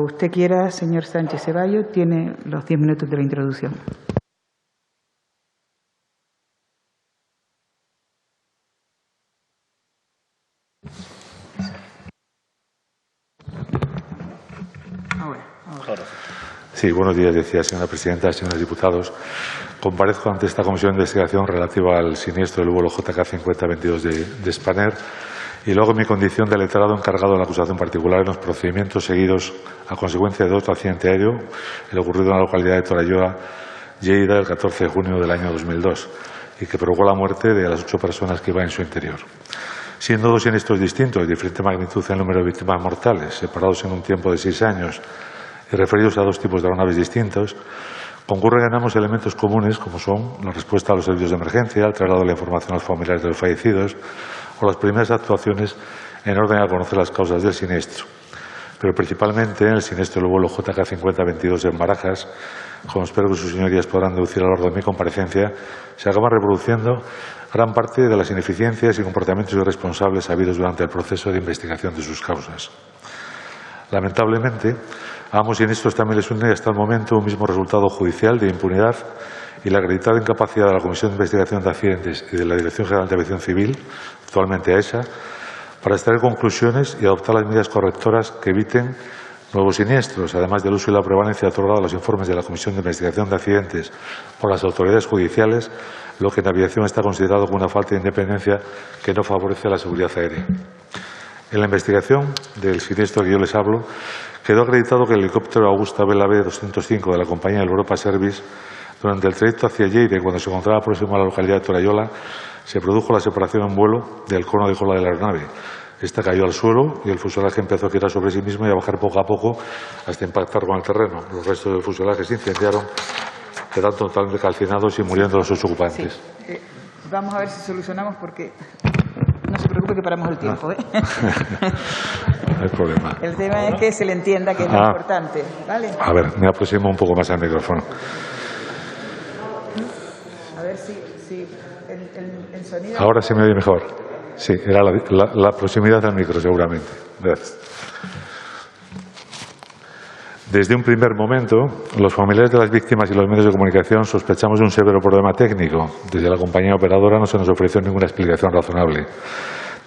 usted quiera, señor Sánchez Ceballos, tiene los 10 minutos de la introducción. Sí, buenos días, decía señora presidenta, señores diputados. Comparezco ante esta comisión de investigación relativa al siniestro del vuelo JK 5022 de Spanair y luego en mi condición de letrado encargado de la acusación particular en los procedimientos seguidos a consecuencia de otro accidente aéreo, el ocurrido en la localidad de Toralloa, Lleida, el 14 de junio del año 2002 y que provocó la muerte de las 8 personas que iban en su interior. Siendo dos siniestros distintos, de diferente magnitud en el número de víctimas mortales, separados en un tiempo de 6 años y referidos a dos tipos de aeronaves distintos, concurren en ambos elementos comunes como son la respuesta a los servicios de emergencia, el traslado de la información a los familiares de los fallecidos o las primeras actuaciones en orden a conocer las causas del siniestro. Pero principalmente en el siniestro del vuelo JK 5022 en Barajas, como espero que sus señorías podrán deducir a lo largo de mi comparecencia, se acaban reproduciendo gran parte de las ineficiencias y comportamientos irresponsables habidos durante el proceso de investigación de sus causas. Lamentablemente, a ambos siniestros también les une hasta el momento un mismo resultado judicial de impunidad y la acreditada incapacidad de la Comisión de Investigación de Accidentes y de la Dirección General de Aviación Civil, actualmente AESA, para extraer conclusiones y adoptar las medidas correctoras que eviten nuevos siniestros, además del uso y la prevalencia otorgada a los informes de la Comisión de Investigación de Accidentes por las autoridades judiciales, lo que en aviación está considerado como una falta de independencia que no favorece la seguridad aérea. En la investigación del siniestro que yo les hablo, quedó acreditado que el helicóptero Augusta Vela B-205 de la compañía del Europa Service, durante el trayecto hacia Lleida, cuando se encontraba próximo a la localidad de Toralloa, se produjo la separación en vuelo del cono de cola de la aeronave. Esta cayó al suelo y el fuselaje empezó a girar sobre sí mismo y a bajar poco a poco hasta impactar con el terreno. Los restos del fuselaje se incendiaron, quedando totalmente calcinados y muriendo los 8 ocupantes. Sí. Vamos a ver si solucionamos porque no se preocupe que paramos el tiempo. No hay problema. El tema es que se le entienda que es lo importante. ¿Vale? A ver, me aproximo un poco más al micrófono. A ver si el sonido... Ahora se me oye mejor. Sí, era la proximidad al micro, seguramente. Gracias. Desde un primer momento, los familiares de las víctimas y los medios de comunicación sospechamos de un severo problema técnico. Desde la compañía operadora no se nos ofreció ninguna explicación razonable.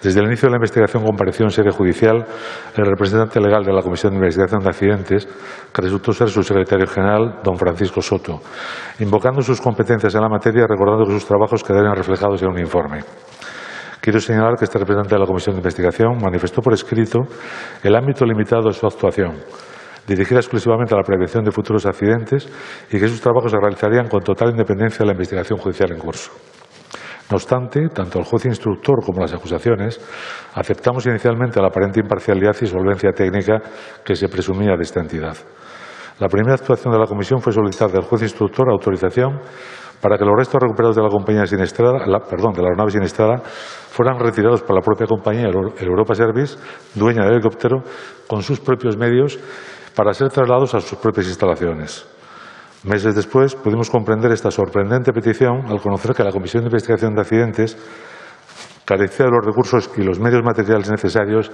Desde el inicio de la investigación compareció en sede judicial el representante legal de la Comisión de Investigación de Accidentes, que resultó ser su secretario general, don Francisco Soto, invocando sus competencias en la materia y recordando que sus trabajos quedarían reflejados en un informe. Quiero señalar que este representante de la Comisión de Investigación manifestó por escrito el ámbito limitado de su actuación, dirigida exclusivamente a la prevención de futuros accidentes y que sus trabajos se realizarían con total independencia de la investigación judicial en curso. No obstante, tanto el juez instructor como las acusaciones aceptamos inicialmente la aparente imparcialidad y solvencia técnica que se presumía de esta entidad. La primera actuación de la comisión fue solicitar del juez instructor autorización para que los restos recuperados de la compañía siniestrada, de la aeronave siniestrada, fueran retirados por la propia compañía, el Europa Service, dueña del helicóptero, con sus propios medios, para ser trasladados a sus propias instalaciones. Meses después pudimos comprender esta sorprendente petición al conocer que la Comisión de Investigación de Accidentes carecía de los recursos y los medios materiales necesarios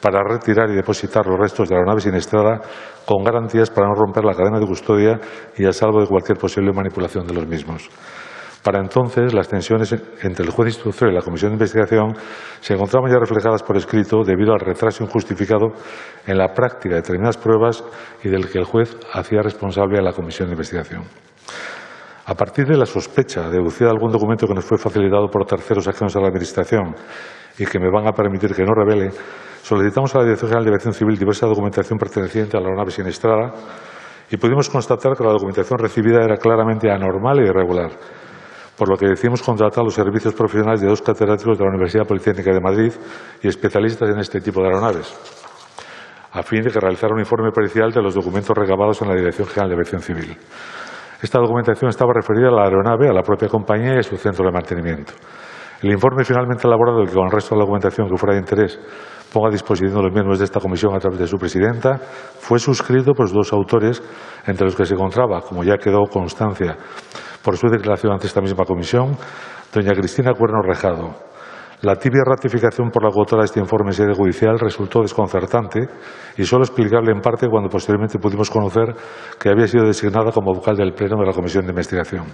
para retirar y depositar los restos de la aeronave siniestrada con garantías para no romper la cadena de custodia y a salvo de cualquier posible manipulación de los mismos. Para entonces, las tensiones entre el juez instructor y la Comisión de Investigación se encontraban ya reflejadas por escrito debido al retraso injustificado en la práctica de determinadas pruebas y del que el juez hacía responsable a la Comisión de Investigación. A partir de la sospecha deducida de algún documento que nos fue facilitado por terceros ajenos a la Administración y que me van a permitir que no revele, solicitamos a la Dirección General de Aviación Civil diversa documentación perteneciente a la aeronave siniestrada y pudimos constatar que la documentación recibida era claramente anormal e irregular, por lo que decidimos contratar los servicios profesionales de 2 catedráticos de la Universidad Politécnica de Madrid y especialistas en este tipo de aeronaves, a fin de que realizara un informe pericial de los documentos recabados en la Dirección General de Aviación Civil. Esta documentación estaba referida a la aeronave, a la propia compañía y a su centro de mantenimiento. El informe finalmente elaborado, que con el resto de la documentación que fuera de interés ponga a disposición de los miembros de esta comisión a través de su presidenta, fue suscrito por los 2 autores, entre los que se encontraba, como ya quedó constancia por su declaración ante esta misma comisión, doña Cristina Cuerno Rejado, La tibia ratificación por la coautora de este informe en sede judicial resultó desconcertante y solo explicable en parte cuando posteriormente pudimos conocer que había sido designada como vocal del Pleno de la Comisión de Investigación.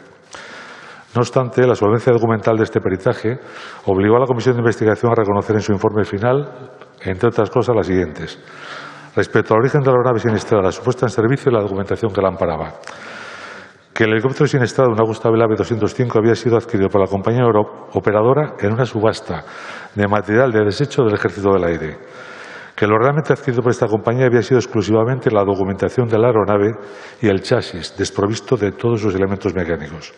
No obstante, la solvencia documental de este peritaje obligó a la Comisión de Investigación a reconocer en su informe final, entre otras cosas, las siguientes. Respecto al origen de la aeronave siniestrada, su puesta en servicio y la documentación que la amparaba. Que el helicóptero siniestrado, un Augusta Bell 205, había sido adquirido por la compañía operadora en una subasta de material de desecho del Ejército del Aire. Que lo realmente adquirido por esta compañía había sido exclusivamente la documentación de la aeronave y el chasis, desprovisto de todos sus elementos mecánicos.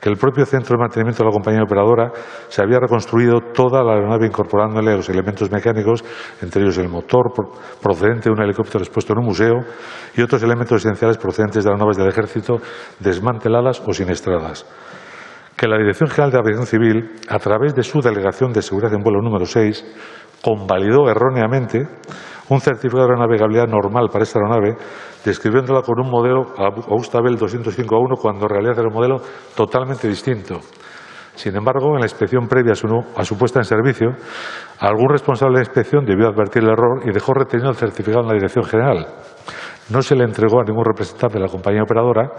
Que el propio centro de mantenimiento de la compañía operadora se había reconstruido toda la aeronave incorporándole los elementos mecánicos, entre ellos el motor procedente de un helicóptero expuesto en un museo y otros elementos esenciales procedentes de aeronaves del Ejército desmanteladas o siniestradas. Que la Dirección General de Aviación Civil, a través de su Delegación de Seguridad en Vuelo número 6, convalidó erróneamente un certificado de navegabilidad normal para esta aeronave, describiéndola con un modelo Augusta Bell 205-1 cuando en realidad era un modelo totalmente distinto. Sin embargo, en la inspección previa a su puesta en servicio, algún responsable de inspección debió advertir el error y dejó retenido el certificado en la Dirección General. No se le entregó a ningún representante de la compañía operadora,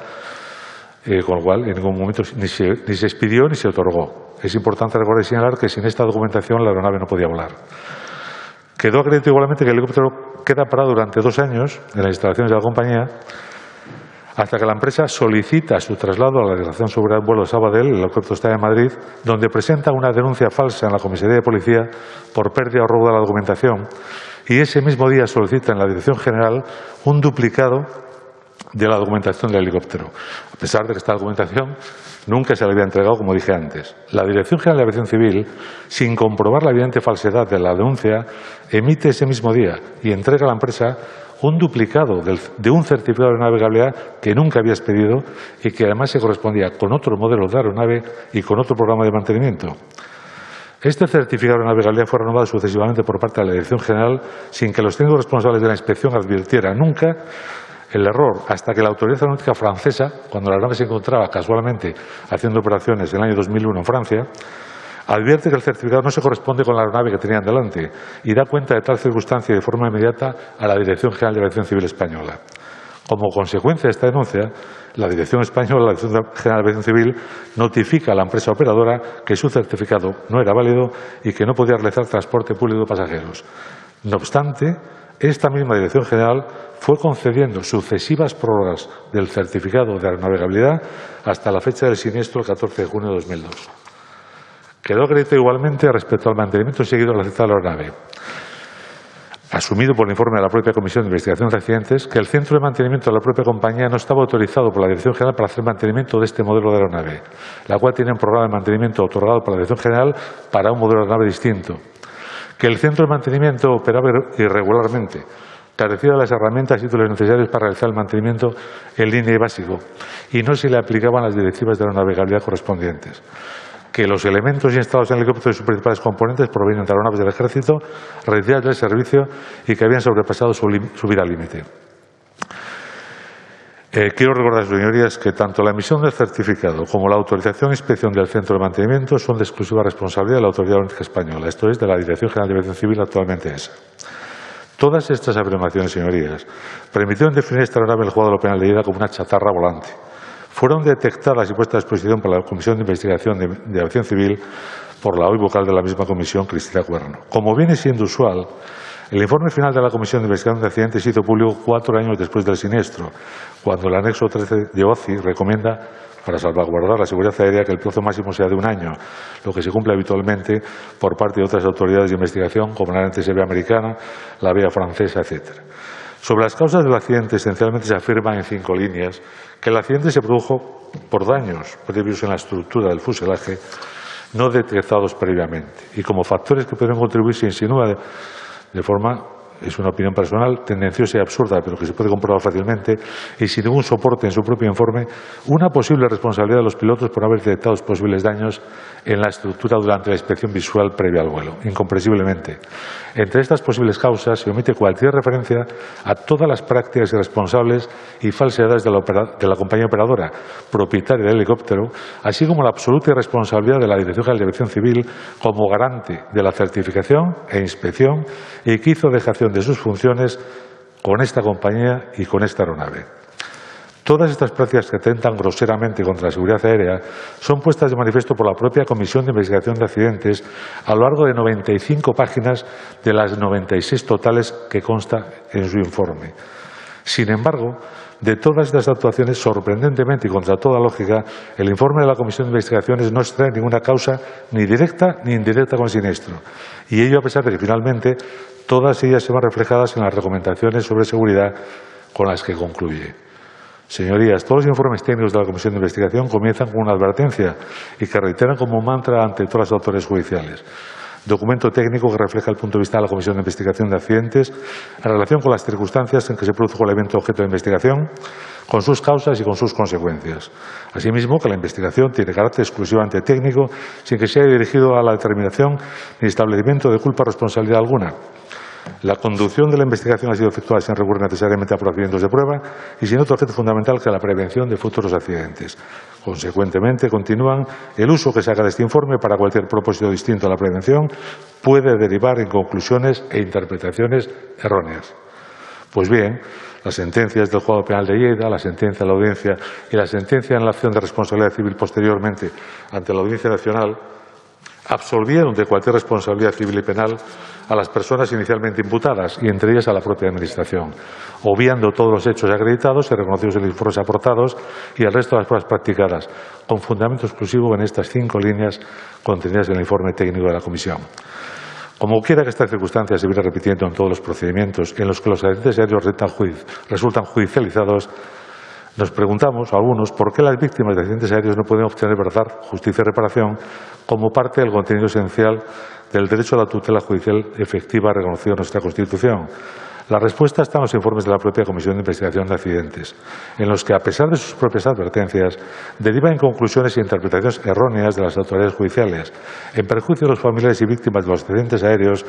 con lo cual en ningún momento ni se expidió ni se otorgó. Es importante recordar y señalar que sin esta documentación la aeronave no podía volar. Quedó acreditado igualmente que el helicóptero queda parado durante 2 años en las instalaciones de la compañía hasta que la empresa solicita su traslado a la Delegación de Seguridad en Vuelo de Sabadell, el helicóptero está en Madrid, donde presenta una denuncia falsa en la comisaría de policía por pérdida o robo de la documentación y ese mismo día solicita en la Dirección General un duplicado de la documentación del helicóptero, a pesar de que esta documentación nunca se le había entregado, como dije antes. La Dirección General de Aviación Civil, sin comprobar la evidente falsedad de la denuncia, emite ese mismo día y entrega a la empresa un duplicado de un certificado de navegabilidad que nunca había expedido y que además se correspondía con otro modelo de aeronave y con otro programa de mantenimiento. Este certificado de navegabilidad fue renovado sucesivamente por parte de la Dirección General sin que los técnicos responsables de la inspección advirtieran nunca el error, hasta que la Autoridad Aeronáutica Francesa, cuando la aeronave se encontraba casualmente haciendo operaciones en el año 2001 en Francia, advierte que el certificado no se corresponde con la aeronave que tenían delante y da cuenta de tal circunstancia de forma inmediata a la Dirección General de Aviación Civil Española. Como consecuencia de esta denuncia, la Dirección Española, la Dirección General de Aviación Civil, notifica a la empresa operadora que su certificado no era válido y que no podía realizar transporte público de pasajeros. No obstante, esta misma Dirección General fue concediendo sucesivas prórrogas del certificado de navegabilidad hasta la fecha del siniestro, el 14 de junio de 2002. Quedó acreditado igualmente respecto al mantenimiento seguido de la citada aeronave, asumido por el informe de la propia Comisión de Investigación de Accidentes, que el centro de mantenimiento de la propia compañía no estaba autorizado por la Dirección General para hacer mantenimiento de este modelo de aeronave, la cual tiene un programa de mantenimiento otorgado por la Dirección General para un modelo de aeronave distinto. Que el centro de mantenimiento operaba irregularmente, carecía de las herramientas y títulos necesarios para realizar el mantenimiento en línea y básico, y no se le aplicaban las directivas de la navegabilidad correspondientes. Que los elementos instalados en el helicóptero y sus principales componentes provienen de aeronaves del Ejército, retiradas del servicio y que habían sobrepasado su vida límite. Quiero recordar, señorías, que tanto la emisión del certificado como la autorización e inspección del centro de mantenimiento son de exclusiva responsabilidad de la Autoridad Aeronáutica Española, esto es, de la Dirección General de Aviación Civil, actualmente ESA. Todas estas afirmaciones, señorías, permitieron definir esta aeronave en el juzgado penal de Lleida como una chatarra volante. Fueron detectadas y puestas a disposición por la Comisión de Investigación de Aviación Civil por la hoy vocal de la misma comisión, Cristina Cuerno. Como viene siendo usual, el informe final de la Comisión de Investigación de Accidentes se hizo público 4 años después del siniestro, cuando el anexo 13 de OCI recomienda, para salvaguardar la seguridad aérea, que el plazo máximo sea de 1 año, lo que se cumple habitualmente por parte de otras autoridades de investigación, como la NTSB americana, la BEA francesa, etc. Sobre las causas del accidente, esencialmente se afirma en 5 líneas que el accidente se produjo por daños previos en la estructura del fuselaje no detectados previamente y como factores que pueden contribuir se insinúa de forma es una opinión personal, tendenciosa y absurda, pero que se puede comprobar fácilmente, y sin ningún soporte en su propio informe, una posible responsabilidad de los pilotos por haber detectado posibles daños en la estructura durante la inspección visual previa al vuelo, incomprensiblemente. Entre estas posibles causas se omite cualquier referencia a todas las prácticas irresponsables y falsedades de la compañía operadora, propietaria del helicóptero, así como la absoluta irresponsabilidad de la Dirección General de Aviación Civil como garante de la certificación e inspección y que hizo dejación de sus funciones con esta compañía y con esta aeronave. Todas estas prácticas que atentan groseramente contra la seguridad aérea son puestas de manifiesto por la propia Comisión de Investigación de Accidentes a lo largo de 95 páginas de las 96 totales que consta en su informe. Sin embargo, de todas estas actuaciones, sorprendentemente y contra toda lógica, el informe de la Comisión de Investigaciones no extrae ninguna causa ni directa ni indirecta con el siniestro. Y ello a pesar de que finalmente todas ellas se van reflejadas en las recomendaciones sobre seguridad con las que concluye. Señorías, todos los informes técnicos de la Comisión de Investigación comienzan con una advertencia y que reiteran como mantra ante todas las autoridades judiciales. Documento técnico que refleja el punto de vista de la Comisión de Investigación de Accidentes en relación con las circunstancias en que se produjo el evento objeto de investigación, con sus causas y con sus consecuencias. Asimismo, que la investigación tiene carácter exclusivamente técnico, sin que se haya dirigido a la determinación ni establecimiento de culpa o responsabilidad alguna. La conducción de la investigación ha sido efectuada sin recurrir necesariamente a procedimientos de prueba y sin otro objeto fundamental que la prevención de futuros accidentes. Consecuentemente, continúan, el uso que se haga de este informe para cualquier propósito distinto a la prevención puede derivar en conclusiones e interpretaciones erróneas. Pues bien, las sentencias del Juzgado Penal de Lleida, la sentencia de la Audiencia y la sentencia en la acción de responsabilidad civil posteriormente ante la Audiencia Nacional absolvieron de cualquier responsabilidad civil y penal a las personas inicialmente imputadas y entre ellas a la propia Administración, obviando todos los hechos acreditados y reconocidos en los informes aportados y el resto de las pruebas practicadas, con fundamento exclusivo en estas 5 líneas contenidas en el informe técnico de la Comisión. Como quiera que esta circunstancia se viene repitiendo en todos los procedimientos en los que los accidentes aéreos resultan judicializados, nos preguntamos, algunos, por qué las víctimas de accidentes aéreos no pueden obtener verdad, justicia y reparación como parte del contenido esencial del derecho a la tutela judicial efectiva reconocido en nuestra Constitución. La respuesta está en los informes de la propia Comisión de Investigación de Accidentes, en los que, a pesar de sus propias advertencias, derivan en conclusiones e interpretaciones erróneas de las autoridades judiciales, en perjuicio de los familiares y víctimas de los accidentes aéreos,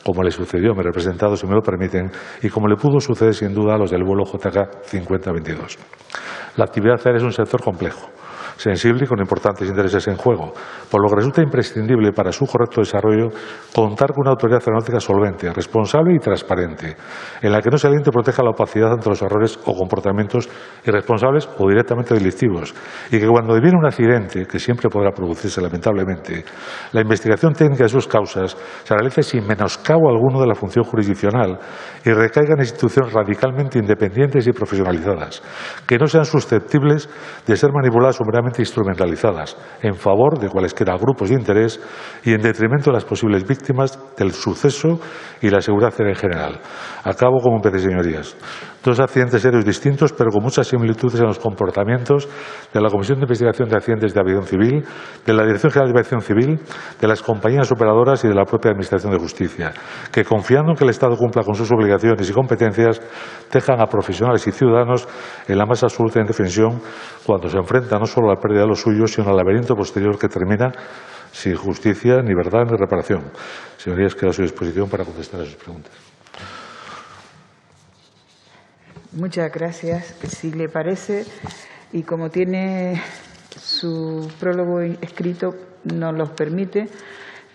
como le sucedió a mi representado, si me lo permiten, y como le pudo suceder sin duda a los del vuelo JK 5022. La actividad aérea es un sector complejo, sensible y con importantes intereses en juego, por lo que resulta imprescindible para su correcto desarrollo contar con una autoridad aeronáutica solvente, responsable y transparente, en la que no se aliente o proteja la opacidad ante los errores o comportamientos irresponsables o directamente delictivos, y que cuando deviene un accidente, que siempre podrá producirse lamentablemente, la investigación técnica de sus causas se realice sin menoscabo alguno de la función jurisdiccional y recaiga en instituciones radicalmente independientes y profesionalizadas, que no sean susceptibles de ser manipuladas o meramente instrumentalizadas en favor de cualesquiera grupos de interés y en detrimento de las posibles víctimas del suceso y la seguridad aérea en general. Acabo como empecé, señorías. 2 accidentes aéreos distintos, pero con muchas similitudes en los comportamientos de la Comisión de Investigación de Accidentes de Aviación Civil, de la Dirección General de Aviación Civil, de las compañías operadoras y de la propia Administración de Justicia, que, confiando en que el Estado cumpla con sus obligaciones y competencias, dejan a profesionales y ciudadanos en la más absoluta indefensión cuando se enfrentan no solo a la pérdida de los suyos, sino al laberinto posterior que termina sin justicia, ni verdad, ni reparación. Señorías, quedo a su disposición para contestar a sus preguntas. Muchas gracias. Si le parece, y como tiene su prólogo escrito, nos los permite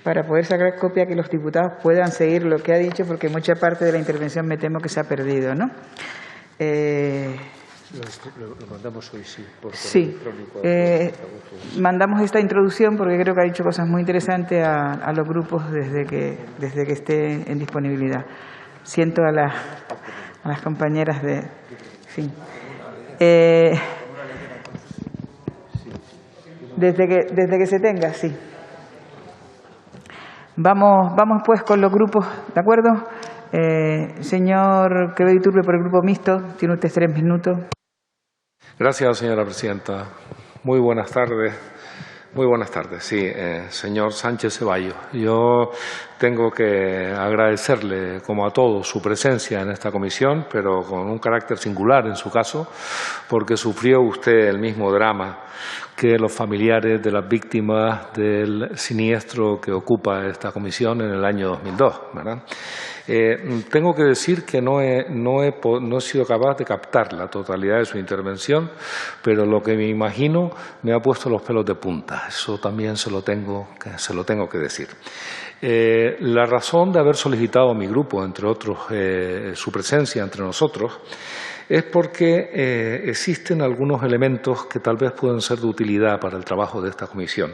para poder sacar copia que los diputados puedan seguir lo que ha dicho, porque mucha parte de la intervención me temo que se ha perdido, ¿no? Lo mandamos hoy, sí. Sí. Mandamos esta introducción porque creo que ha dicho cosas muy interesantes a los grupos desde que esté en disponibilidad. Siento a las compañeras de... Sí. Desde que se tenga, sí. Vamos pues con los grupos, ¿de acuerdo? Señor Quevedo Iturbe, por el Grupo Mixto, tiene usted 3 minutos. Gracias, señora presidenta. Muy buenas tardes. Muy buenas tardes. Sí, señor Sánchez Ceballos, yo tengo que agradecerle, como a todos, su presencia en esta comisión, pero con un carácter singular en su caso, porque sufrió usted el mismo drama que los familiares de las víctimas del siniestro que ocupa esta comisión en el año 2002, ¿verdad? Tengo que decir que no he sido capaz de captar la totalidad de su intervención, pero lo que me imagino me ha puesto los pelos de punta. Eso también se lo tengo que decir. La razón de haber solicitado a mi grupo, entre otros, su presencia entre nosotros, es porque existen algunos elementos que tal vez pueden ser de utilidad para el trabajo de esta comisión.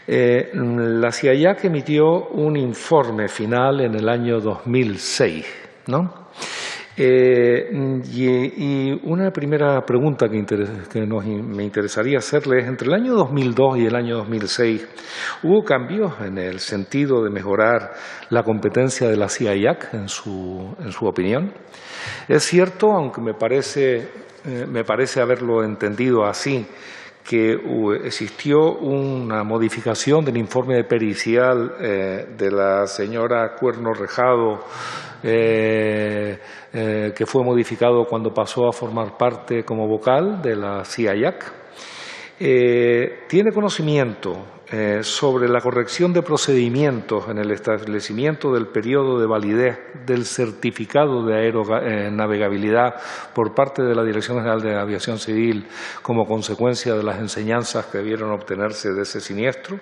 La CIAIAC emitió un informe final en el año 2006, ¿no? Y una primera pregunta que me interesaría hacerle es, entre el año 2002 y el año 2006, ¿hubo cambios en el sentido de mejorar la competencia de la CIAIAC en su opinión? Es cierto, aunque me parece haberlo entendido así, que existió una modificación del informe pericial de la señora Cuerno Rejado, que fue modificado cuando pasó a formar parte como vocal de la CIAIAC. ¿Tiene conocimiento sobre la corrección de procedimientos en el establecimiento del periodo de validez del certificado de aeronavegabilidad por parte de la Dirección General de Aviación Civil como consecuencia de las enseñanzas que debieron obtenerse de ese siniestro?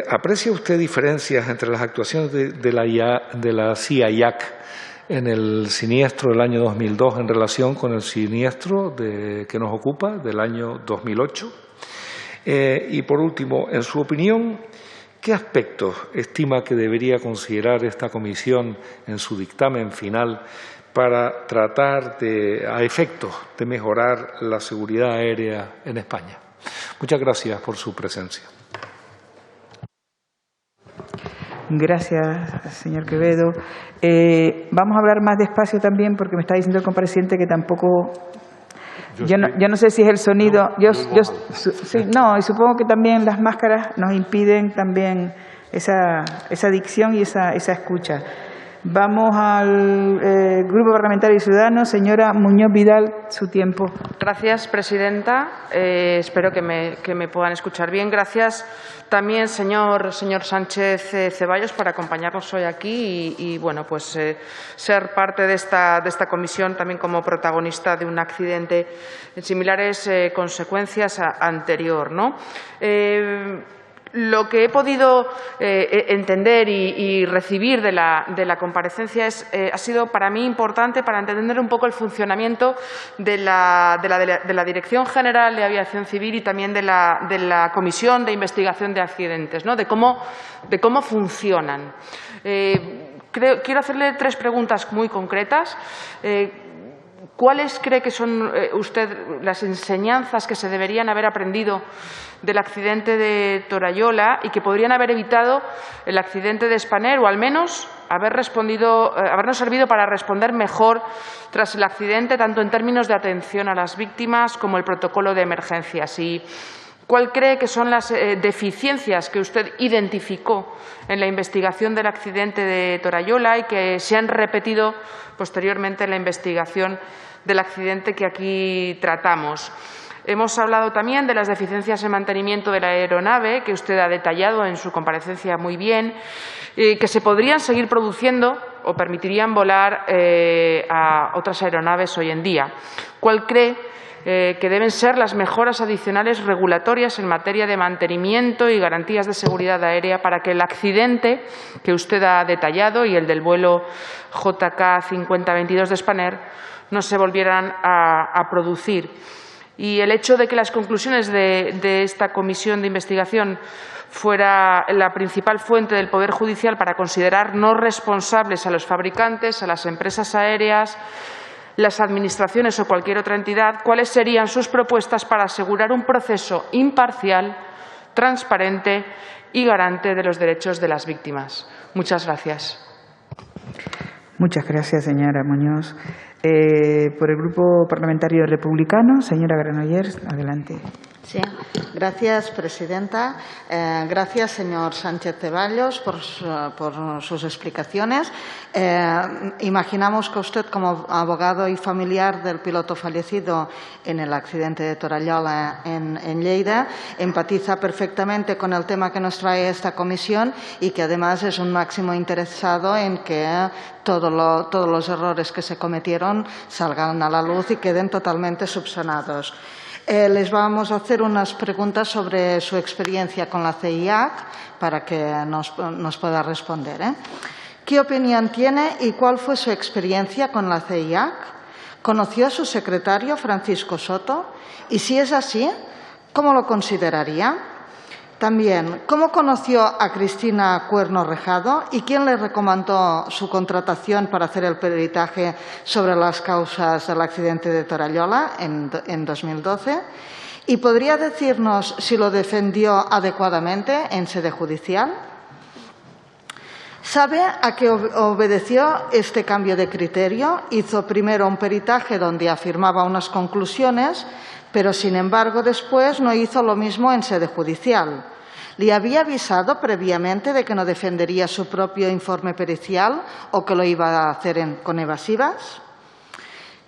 ¿Aprecia usted diferencias entre las actuaciones de la CIAIAC en el siniestro del año 2002 en relación con el siniestro que nos ocupa del año 2008? Y, por último, en su opinión, ¿qué aspectos estima que debería considerar esta comisión en su dictamen final para tratar a efectos de mejorar la seguridad aérea en España? Muchas gracias por su presencia. Gracias, señor Quevedo. Vamos a hablar más despacio también, porque me está diciendo el compareciente que tampoco... Yo no sé si es el sonido. Sí, no, y supongo que también las máscaras nos impiden también esa dicción y esa escucha. Vamos al Grupo Parlamentario Ciudadano. Señora Muñoz Vidal, su tiempo. Gracias, presidenta. Espero que me puedan escuchar bien. Gracias también, señor Sánchez Ceballos, por acompañarnos hoy aquí y bueno, pues ser parte de esta comisión también como protagonista de un accidente en similares consecuencias anterior, ¿no? Lo que he podido entender y recibir de la comparecencia ha sido para mí importante para entender un poco el funcionamiento de la Dirección General de Aviación Civil y también de la Comisión de Investigación de Accidentes, ¿no? de cómo funcionan. Quiero hacerle 3 preguntas muy concretas. ¿Cuáles cree que son usted las enseñanzas que se deberían haber aprendido del accidente de Torayola y que podrían haber evitado el accidente de Spanair, o al menos habernos servido para responder mejor tras el accidente, tanto en términos de atención a las víctimas como el protocolo de emergencias? ¿Y cuál cree que son las deficiencias que usted identificó en la investigación del accidente de Torayola y que se han repetido posteriormente en la investigación del accidente que aquí tratamos? Hemos hablado también de las deficiencias en mantenimiento de la aeronave, que usted ha detallado en su comparecencia muy bien, que se podrían seguir produciendo o permitirían volar a otras aeronaves hoy en día. ¿Cuál cree que deben ser las mejoras adicionales regulatorias en materia de mantenimiento y garantías de seguridad aérea para que el accidente que usted ha detallado y el del vuelo JK 5022 de Spanair no se volvieran a producir? Y el hecho de que las conclusiones de esta comisión de investigación fuera la principal fuente del Poder Judicial para considerar no responsables a los fabricantes, a las empresas aéreas, las administraciones o cualquier otra entidad, ¿cuáles serían sus propuestas para asegurar un proceso imparcial, transparente y garante de los derechos de las víctimas? Muchas gracias. Muchas gracias, señora Muñoz. Por el Grupo Parlamentario Republicano, señora Granollers, adelante. Sí, gracias, presidenta. Gracias, señor Sánchez Ceballos, por sus explicaciones. Imaginamos que usted, como abogado y familiar del piloto fallecido en el accidente de Torallola en Lleida, empatiza perfectamente con el tema que nos trae esta comisión y que además es un máximo interesado en que todos los errores que se cometieron salgan a la luz y queden totalmente subsanados. Les vamos a hacer unas preguntas sobre su experiencia con la CIAC para que nos pueda responder. ¿Qué opinión tiene y cuál fue su experiencia con la CIAC? ¿Conoció a su secretario, Francisco Soto? Y si es así, ¿cómo lo consideraría? También, ¿cómo conoció a Cristina Cuerno Rejado y quién le recomendó su contratación para hacer el peritaje sobre las causas del accidente de Torallola en 2012? ¿Y podría decirnos si lo defendió adecuadamente en sede judicial? ¿Sabe a qué obedeció este cambio de criterio? Hizo primero un peritaje donde afirmaba unas conclusiones, pero sin embargo después no hizo lo mismo en sede judicial. ¿Le había avisado previamente de que no defendería su propio informe pericial o que lo iba a hacer con evasivas?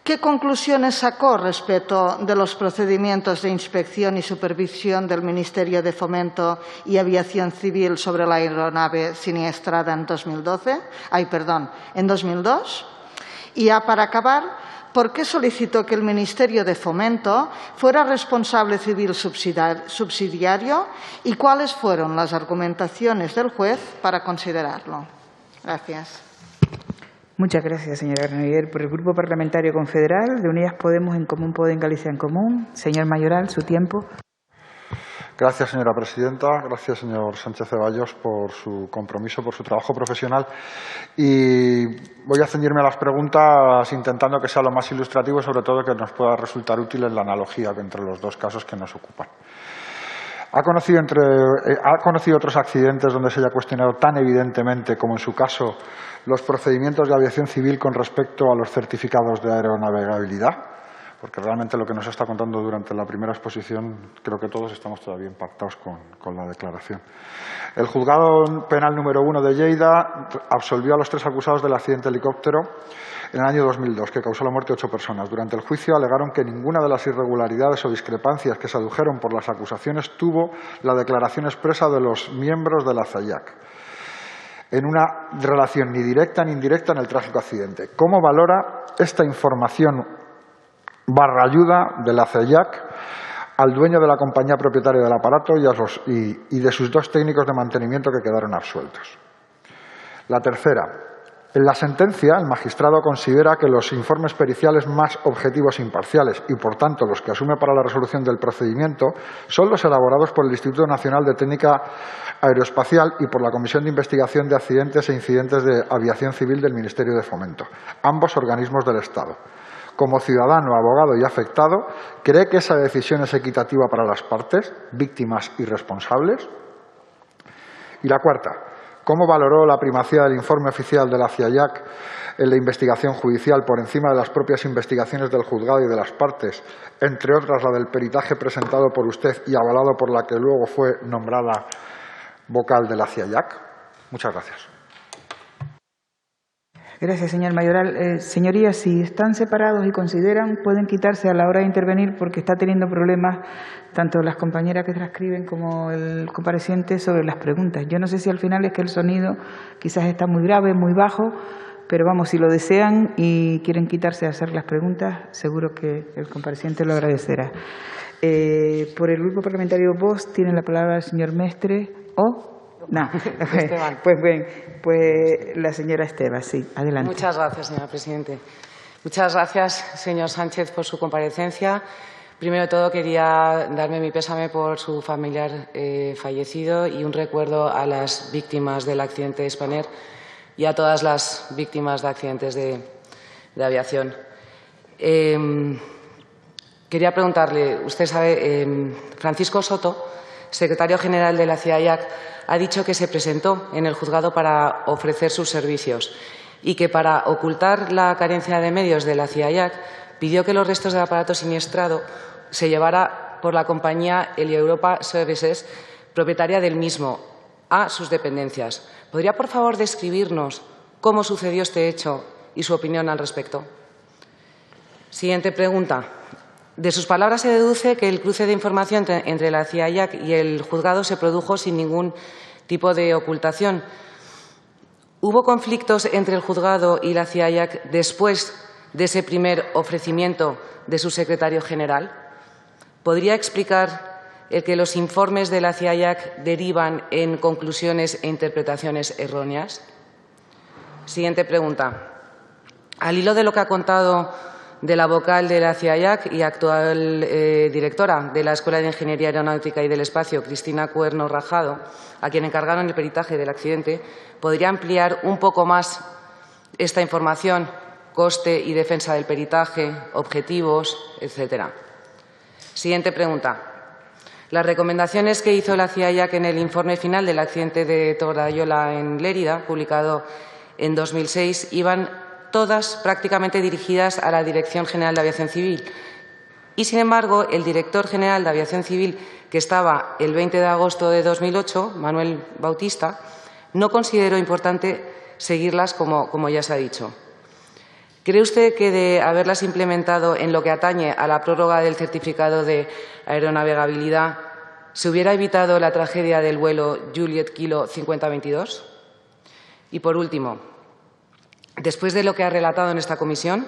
¿Qué conclusiones sacó respecto de los procedimientos de inspección y supervisión del Ministerio de Fomento y Aviación Civil sobre la aeronave siniestrada en 2002? Y ya para acabar, ¿por qué solicitó que el Ministerio de Fomento fuera responsable civil subsidiario y cuáles fueron las argumentaciones del juez para considerarlo? Gracias. Muchas gracias, señora Granoller. Por el Grupo Parlamentario Confederal de Unidas Podemos, En Común Podem, Galicia en Común. Señor Mayoral, su tiempo. Gracias, señora presidenta. Gracias, señor Sánchez Ceballos, por su compromiso, por su trabajo profesional. Y voy a ceñirme a las preguntas intentando que sea lo más ilustrativo y, sobre todo, que nos pueda resultar útil en la analogía entre los dos casos que nos ocupan. ¿Ha conocido otros accidentes donde se haya cuestionado tan evidentemente como en su caso los procedimientos de aviación civil con respecto a los certificados de aeronavegabilidad? Porque realmente lo que nos está contando durante la primera exposición, creo que todos estamos todavía impactados con la declaración. El Juzgado Penal número 1 de Lleida absolvió a los 3 acusados del accidente de helicóptero en el año 2002, que causó la muerte de 8 personas. Durante el juicio alegaron que ninguna de las irregularidades o discrepancias que se adujeron por las acusaciones tuvo la declaración expresa de los miembros de la CIAC, en una relación ni directa ni indirecta en el trágico accidente. ¿Cómo valora esta información /ayuda de la CIAC al dueño de la compañía propietaria del aparato y de sus 2 técnicos de mantenimiento que quedaron absueltos? La tercera. En la sentencia, el magistrado considera que los informes periciales más objetivos e imparciales y, por tanto, los que asume para la resolución del procedimiento son los elaborados por el Instituto Nacional de Técnica Aeroespacial y por la Comisión de Investigación de Accidentes e Incidentes de Aviación Civil del Ministerio de Fomento, ambos organismos del Estado. Como ciudadano, abogado y afectado, ¿cree que esa decisión es equitativa para las partes, víctimas y responsables? Y la cuarta. ¿Cómo valoró la primacía del informe oficial de la CIAC en la investigación judicial por encima de las propias investigaciones del juzgado y de las partes, entre otras la del peritaje presentado por usted y avalado por la que luego fue nombrada vocal de la CIAC? Muchas gracias. Gracias, señor Mayoral. Señorías, si están separados y consideran, pueden quitarse a la hora de intervenir porque está teniendo problemas tanto las compañeras que transcriben como el compareciente sobre las preguntas. Yo no sé si al final es que el sonido quizás está muy grave, muy bajo, pero vamos, si lo desean y quieren quitarse a hacer las preguntas, seguro que el compareciente lo agradecerá. Por el Grupo Parlamentario Vox tiene la palabra el señor Mestre o... No, pues bien, pues la señora Esteva, sí, adelante. Muchas gracias, señora presidente. Muchas gracias, señor Sánchez, por su comparecencia. Primero de todo, quería darme mi pésame por su familiar fallecido y un recuerdo a las víctimas del accidente de Spanair y a todas las víctimas de accidentes de aviación. Quería preguntarle, usted sabe, Francisco Soto, secretario general de la CIAC, ha dicho que se presentó en el juzgado para ofrecer sus servicios y que para ocultar la carencia de medios de la CIAC pidió que los restos del aparato siniestrado se llevara por la compañía Helieuropa Services, propietaria del mismo, a sus dependencias. ¿Podría, por favor, describirnos cómo sucedió este hecho y su opinión al respecto? Siguiente pregunta. De sus palabras se deduce que el cruce de información entre la CIAIAC y el juzgado se produjo sin ningún tipo de ocultación. ¿Hubo conflictos entre el juzgado y la CIAIAC después de ese primer ofrecimiento de su secretario general? ¿Podría explicar el que los informes de la CIAIAC derivan en conclusiones e interpretaciones erróneas? Siguiente pregunta. Al hilo de lo que ha contado de la vocal de la CIAIAC y actual directora de la Escuela de Ingeniería Aeronáutica y del Espacio, Cristina Cuerno Rajado, a quien encargaron el peritaje del accidente, ¿podría ampliar un poco más esta información, coste y defensa del peritaje, objetivos, etcétera? Siguiente pregunta. Las recomendaciones que hizo la CIAIAC en el informe final del accidente de Torallola en Lérida, publicado en 2006, iban todas prácticamente dirigidas a la Dirección General de Aviación Civil. Y, sin embargo, el director general de Aviación Civil, que estaba el 20 de agosto de 2008, Manuel Bautista, no consideró importante seguirlas como ya se ha dicho. ¿Cree usted que de haberlas implementado en lo que atañe a la prórroga del certificado de aeronavegabilidad se hubiera evitado la tragedia del vuelo Juliet Kilo 5022? Y, por último, después de lo que ha relatado en esta comisión,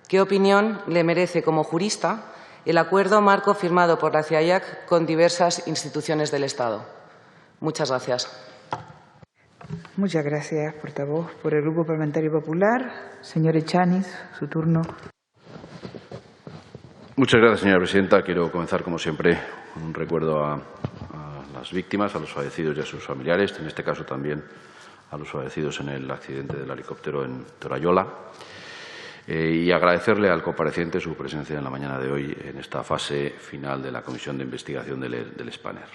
¿qué opinión le merece como jurista el acuerdo marco firmado por la CIAIAC con diversas instituciones del Estado? Muchas gracias. Muchas gracias, portavoz. Por el Grupo Parlamentario Popular, señor Echaniz, su turno. Muchas gracias, señora presidenta. Quiero comenzar, como siempre, con un recuerdo a las víctimas, a los fallecidos y a sus familiares, en este caso también a los fallecidos en el accidente del helicóptero en Torallola, y agradecerle al compareciente su presencia en la mañana de hoy en esta fase final de la Comisión de Investigación del Spanair.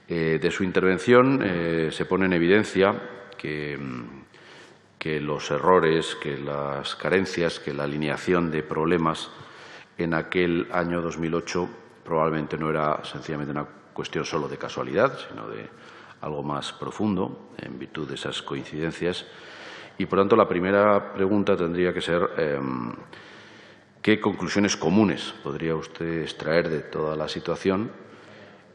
De su intervención se pone en evidencia que los errores, que las carencias, que la alineación de problemas en aquel año 2008 probablemente no era sencillamente una cuestión solo de casualidad, sino de algo más profundo en virtud de esas coincidencias. Y, por tanto, la primera pregunta tendría que ser ¿qué conclusiones comunes podría usted extraer de toda la situación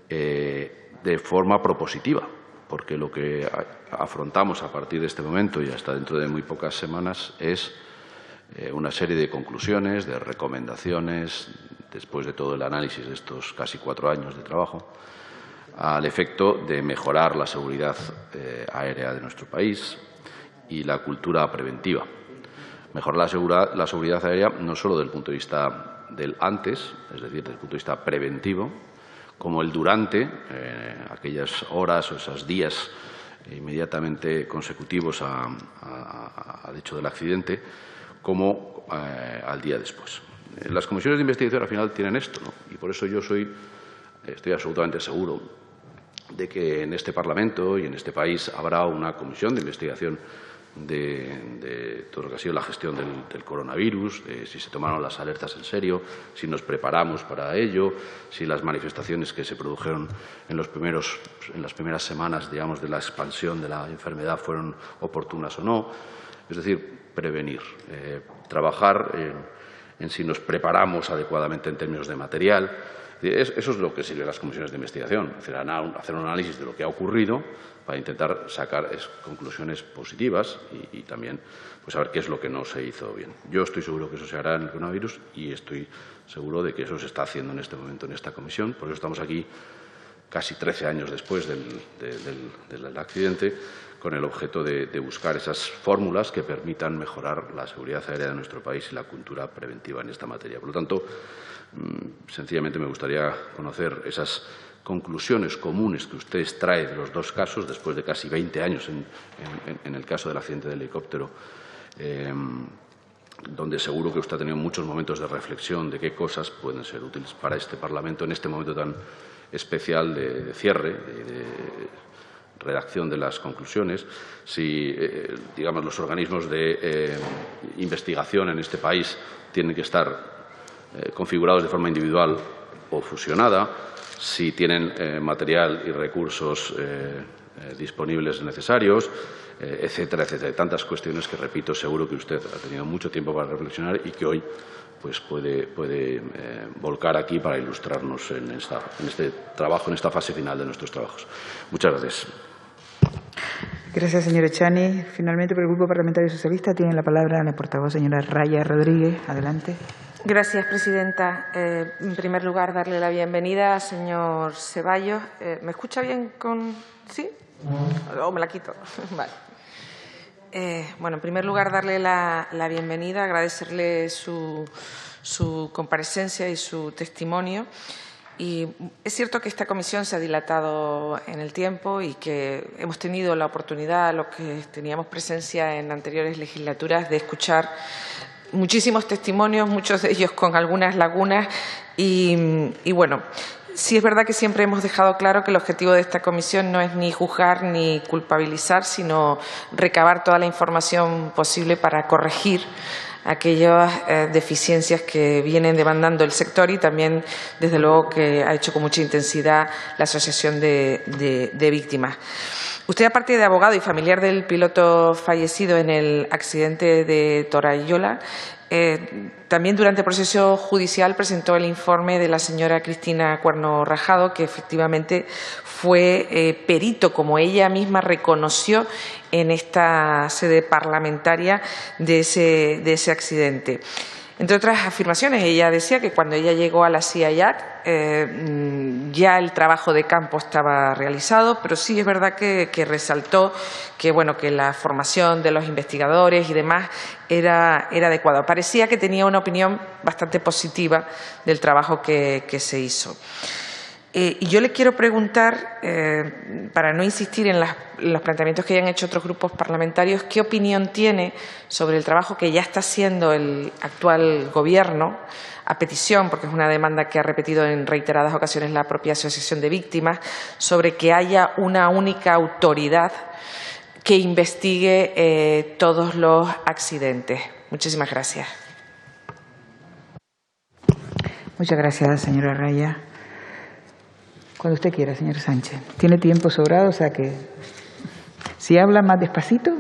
de forma propositiva? Porque lo que afrontamos a partir de este momento y hasta dentro de muy pocas semanas es una serie de conclusiones, de recomendaciones, después de todo el análisis de estos casi 4 años de trabajo, al efecto de mejorar la seguridad aérea de nuestro país y la cultura preventiva. Mejorar la seguridad aérea no solo desde el punto de vista del antes, es decir, desde el punto de vista preventivo, como el durante, aquellas horas o esos días inmediatamente consecutivos al hecho del accidente, como al día después. Las comisiones de investigación al final tienen esto, ¿no? Y por eso yo estoy absolutamente seguro de que en este Parlamento y en este país habrá una comisión de investigación de todo lo que ha sido la gestión del coronavirus, de si se tomaron las alertas en serio, si nos preparamos para ello, si las manifestaciones que se produjeron en las primeras semanas, digamos, de la expansión de la enfermedad fueron oportunas o no. Es decir, prevenir, trabajar en si nos preparamos adecuadamente en términos de material. Eso es lo que sirven las comisiones de investigación, hacer un análisis de lo que ha ocurrido para intentar sacar conclusiones positivas y también pues, saber qué es lo que no se hizo bien. Yo estoy seguro que eso se hará en el coronavirus y estoy seguro de que eso se está haciendo en este momento en esta comisión. Por eso estamos aquí casi 13 años después del accidente, con el objeto de buscar esas fórmulas que permitan mejorar la seguridad aérea de nuestro país y la cultura preventiva en esta materia. Por lo tanto, sencillamente me gustaría conocer esas conclusiones comunes que usted extrae de los dos casos, después de casi 20 años en el caso del accidente del helicóptero, donde seguro que usted ha tenido muchos momentos de reflexión de qué cosas pueden ser útiles para este Parlamento en este momento tan especial de cierre, de redacción de las conclusiones. Si, digamos, los organismos de investigación en este país tienen que estar configurados de forma individual o fusionada, si tienen material y recursos disponibles necesarios, etcétera, etcétera. Tantas cuestiones que, repito, seguro que usted ha tenido mucho tiempo para reflexionar y que hoy pues puede volcar aquí para ilustrarnos en este trabajo, en esta fase final de nuestros trabajos. Muchas gracias. Gracias, señor Echani. Finalmente, por el Grupo Parlamentario Socialista, tiene la palabra la portavoz, señora Raya Rodríguez. Adelante. Gracias, presidenta. En primer lugar, darle la bienvenida al señor Ceballos. ¿Me escucha bien con...? ¿Sí? ¿O me la quito? Vale. Bueno, en primer lugar, darle la bienvenida, agradecerle su comparecencia y su testimonio. Y es cierto que esta comisión se ha dilatado en el tiempo y que hemos tenido la oportunidad, los que teníamos presencia en anteriores legislaturas, de escuchar muchísimos testimonios, muchos de ellos con algunas lagunas y bueno, sí es verdad que siempre hemos dejado claro que el objetivo de esta comisión no es ni juzgar ni culpabilizar, sino recabar toda la información posible para corregir aquellas deficiencias que vienen demandando el sector y también, desde luego, que ha hecho con mucha intensidad la Asociación de Víctimas. Usted, aparte de abogado y familiar del piloto fallecido en el accidente de Torayola, también durante el proceso judicial presentó el informe de la señora Cristina Cuerno Rajado, que efectivamente fue perito, como ella misma reconoció en esta sede parlamentaria, de ese accidente. Entre otras afirmaciones, ella decía que cuando ella llegó a la CIA ya el trabajo de campo estaba realizado, pero sí es verdad que resaltó que, bueno, que la formación de los investigadores y demás era adecuada. Parecía que tenía una opinión bastante positiva del trabajo que se hizo. Y yo le quiero preguntar, para no insistir en los planteamientos que hayan hecho otros grupos parlamentarios, ¿qué opinión tiene sobre el trabajo que ya está haciendo el actual Gobierno, a petición, porque es una demanda que ha repetido en reiteradas ocasiones la propia Asociación de Víctimas, sobre que haya una única autoridad que investigue todos los accidentes? Muchísimas gracias. Muchas gracias, señora Raya. Cuando usted quiera, señor Sánchez. Tiene tiempo sobrado, o sea que si habla más despacito,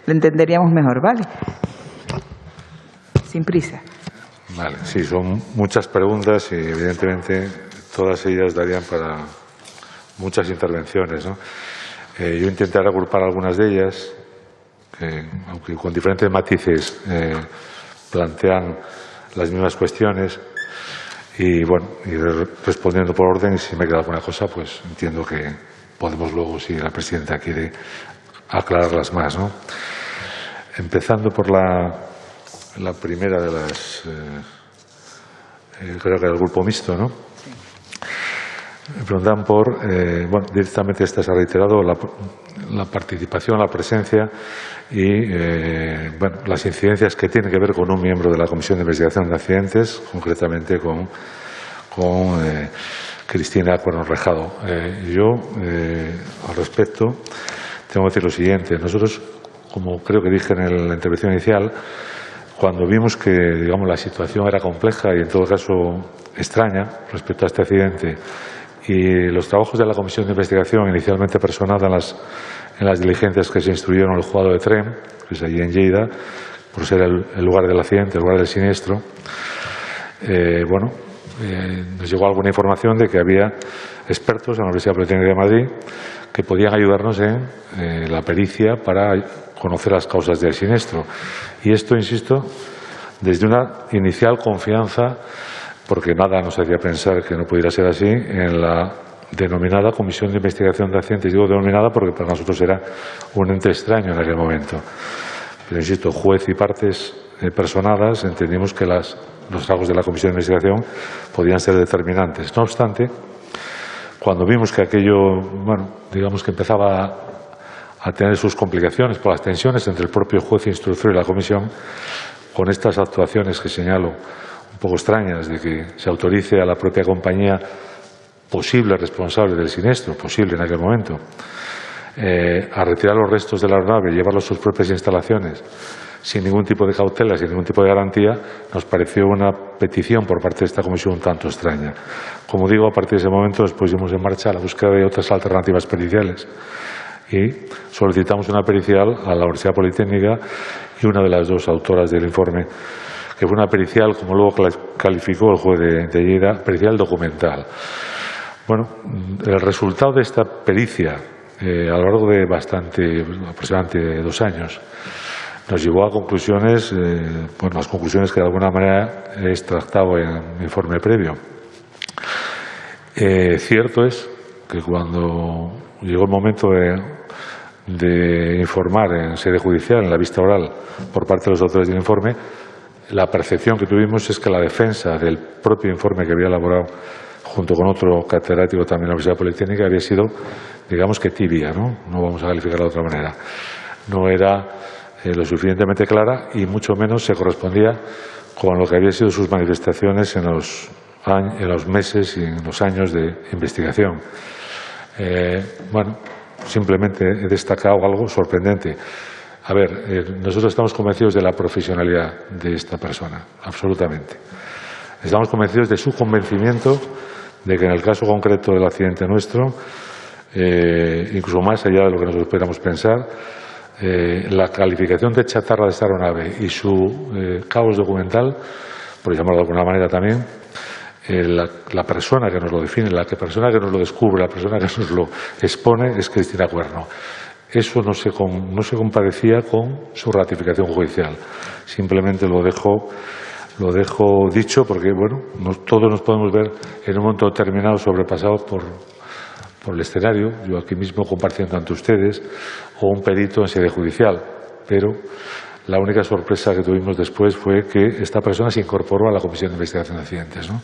lo entenderíamos mejor, ¿vale? Sin prisa. Vale, sí, son muchas preguntas y evidentemente todas ellas darían para muchas intervenciones, ¿no? Yo intentaré agrupar algunas de ellas, aunque con diferentes matices plantean las mismas cuestiones. Y bueno, respondiendo por orden, y si me queda alguna cosa, pues entiendo que podemos luego, si la presidenta quiere, aclararlas más, ¿no? Empezando por la primera de las, creo que del grupo mixto, ¿no? Me preguntan por, bueno, directamente esta se ha reiterado, la participación, la presencia y, bueno, las incidencias que tienen que ver con un miembro de la Comisión de Investigación de Accidentes, concretamente con Cristina Cuerno Rajado. Yo, al respecto, tengo que decir lo siguiente. Nosotros, como creo que dije en la intervención inicial, cuando vimos que, digamos, la situación era compleja y, en todo caso, extraña respecto a este accidente, y los trabajos de la Comisión de Investigación, inicialmente personada en las diligencias que se instruyeron en el juzgado de Tremp, que es allí en Lleida, por ser el lugar del accidente, el lugar del siniestro, nos llegó alguna información de que había expertos en la Universidad Politécnica de Madrid que podían ayudarnos en la pericia para conocer las causas del siniestro. Y esto, insisto, desde una inicial confianza, porque nada nos hacía pensar que no pudiera ser así, en la denominada Comisión de Investigación de Accidentes. Digo denominada porque para nosotros era un ente extraño en aquel momento. Pero, insisto, juez y partes personadas, entendimos que los trabajos de la Comisión de Investigación podían ser determinantes. No obstante, cuando vimos que aquello, bueno, digamos que empezaba a tener sus complicaciones por las tensiones entre el propio juez instructor y la Comisión, con estas actuaciones que señalo, un poco extrañas, de que se autorice a la propia compañía posible responsable del siniestro, posible en aquel momento, a retirar los restos de la aeronave y llevarlos a sus propias instalaciones, sin ningún tipo de cautela, sin ningún tipo de garantía, nos pareció una petición por parte de esta comisión un tanto extraña. Como digo, a partir de ese momento nos pusimos en marcha a la búsqueda de otras alternativas periciales y solicitamos una pericial a la Universidad Politécnica y una de las dos autoras del informe, que fue una pericial, como luego calificó el juez de Lleida, pericial documental. Bueno, el resultado de esta pericia, a lo largo de aproximadamente 2 años, nos llevó a conclusiones, las conclusiones que de alguna manera he extractado en mi informe previo. Cierto es que cuando llegó el momento de informar en sede judicial, en la vista oral, por parte de los autores del informe, la percepción que tuvimos es que la defensa del propio informe que había elaborado junto con otro catedrático también de la Universidad Politécnica había sido, digamos que tibia, ¿no? No vamos a calificarla de otra manera. No era lo suficientemente clara y mucho menos se correspondía con lo que habían sido sus manifestaciones en los meses y en los años de investigación. Simplemente he destacado algo sorprendente. A ver, nosotros estamos convencidos de la profesionalidad de esta persona, absolutamente. Estamos convencidos de su convencimiento de que en el caso concreto del accidente nuestro, incluso más allá de lo que nosotros pudiéramos pensar, la calificación de chatarra de esta aeronave y su caos documental, por llamarlo de alguna manera también, la persona que nos lo define, la persona que nos lo descubre, la persona que nos lo expone es Cristina Cuerno. Eso no se compadecía con su ratificación judicial. Simplemente lo dejo dicho porque, todos nos podemos ver en un momento determinado sobrepasados por el escenario, yo aquí mismo compartiendo ante ustedes, o un perito en sede judicial. Pero la única sorpresa que tuvimos después fue que esta persona se incorporó a la Comisión de Investigación de Accidentes, ¿no?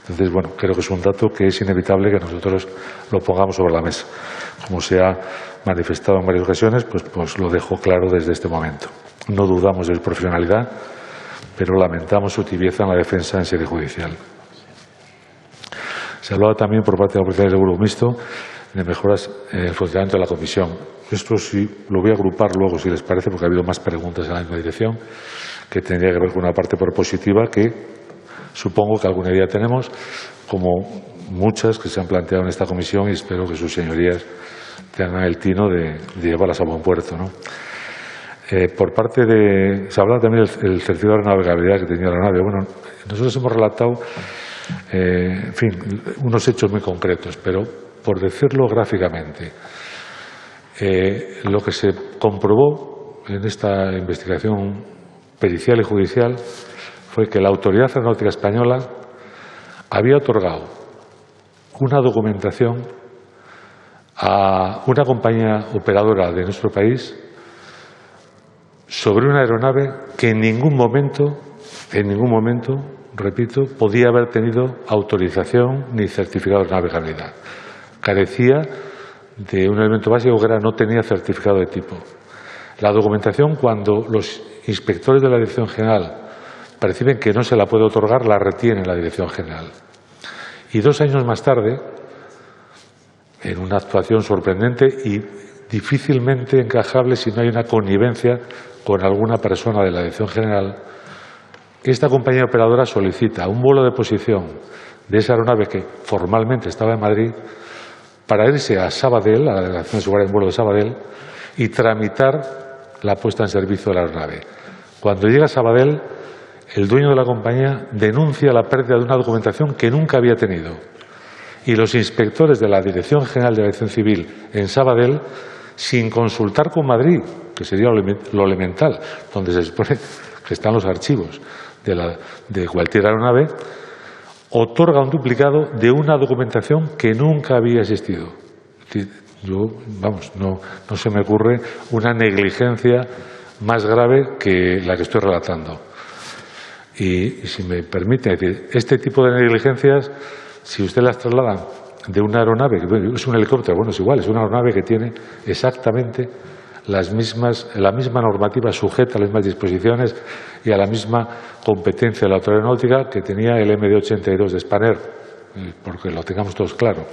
Entonces, creo que es un dato que es inevitable que nosotros lo pongamos sobre la mesa. Como se ha manifestado en varias ocasiones, pues lo dejo claro desde este momento. No dudamos de su profesionalidad, pero lamentamos su tibieza en la defensa en sede judicial. Se hablaba también por parte de la Autoridad del Grupo Mixto de mejoras en el funcionamiento de la comisión. Esto sí lo voy a agrupar luego, si les parece, porque ha habido más preguntas en la misma dirección, que tendría que ver con una parte propositiva que supongo que alguna idea tenemos, como muchas que se han planteado en esta comisión, y espero que sus señorías tengan el tino de llevarlas a buen puerto, ¿no? Por parte de... Se hablaba también del certificado de navegabilidad que tenía la nave. Nosotros hemos relatado, unos hechos muy concretos, pero por decirlo gráficamente, lo que se comprobó en esta investigación pericial y judicial fue que la Autoridad Aeronáutica Española había otorgado una documentación a una compañía operadora de nuestro país sobre una aeronave que en ningún momento, repito, podía haber tenido autorización ni certificado de navegabilidad. Carecía de un elemento básico que era no tenía certificado de tipo. La documentación, cuando los inspectores de la Dirección General perciben que no se la puede otorgar, la retiene la Dirección General. Y 2 años más tarde, en una actuación sorprendente y difícilmente encajable si no hay una connivencia con alguna persona de la Dirección General, esta compañía operadora solicita un vuelo de posición de esa aeronave que formalmente estaba en Madrid para irse a Sabadell, a la delegación de seguridad en vuelo de Sabadell, y tramitar la puesta en servicio de la aeronave. Cuando llega a Sabadell, el dueño de la compañía denuncia la pérdida de una documentación que nunca había tenido. Y los inspectores de la Dirección General de Aviación Civil en Sabadell, sin consultar con Madrid, que sería lo elemental, donde se supone que están los archivos de cualquier aeronave, otorga un duplicado de una documentación que nunca había existido. No se me ocurre una negligencia más grave que la que estoy relatando. Y si me permite decir, este tipo de negligencias, si usted las traslada de una aeronave, que es un helicóptero, es igual, es una aeronave que tiene exactamente la misma normativa sujeta a las mismas disposiciones y a la misma competencia de la Autoridad Aeronáutica que tenía el MD-82 de Spanair, porque lo tengamos todos claro.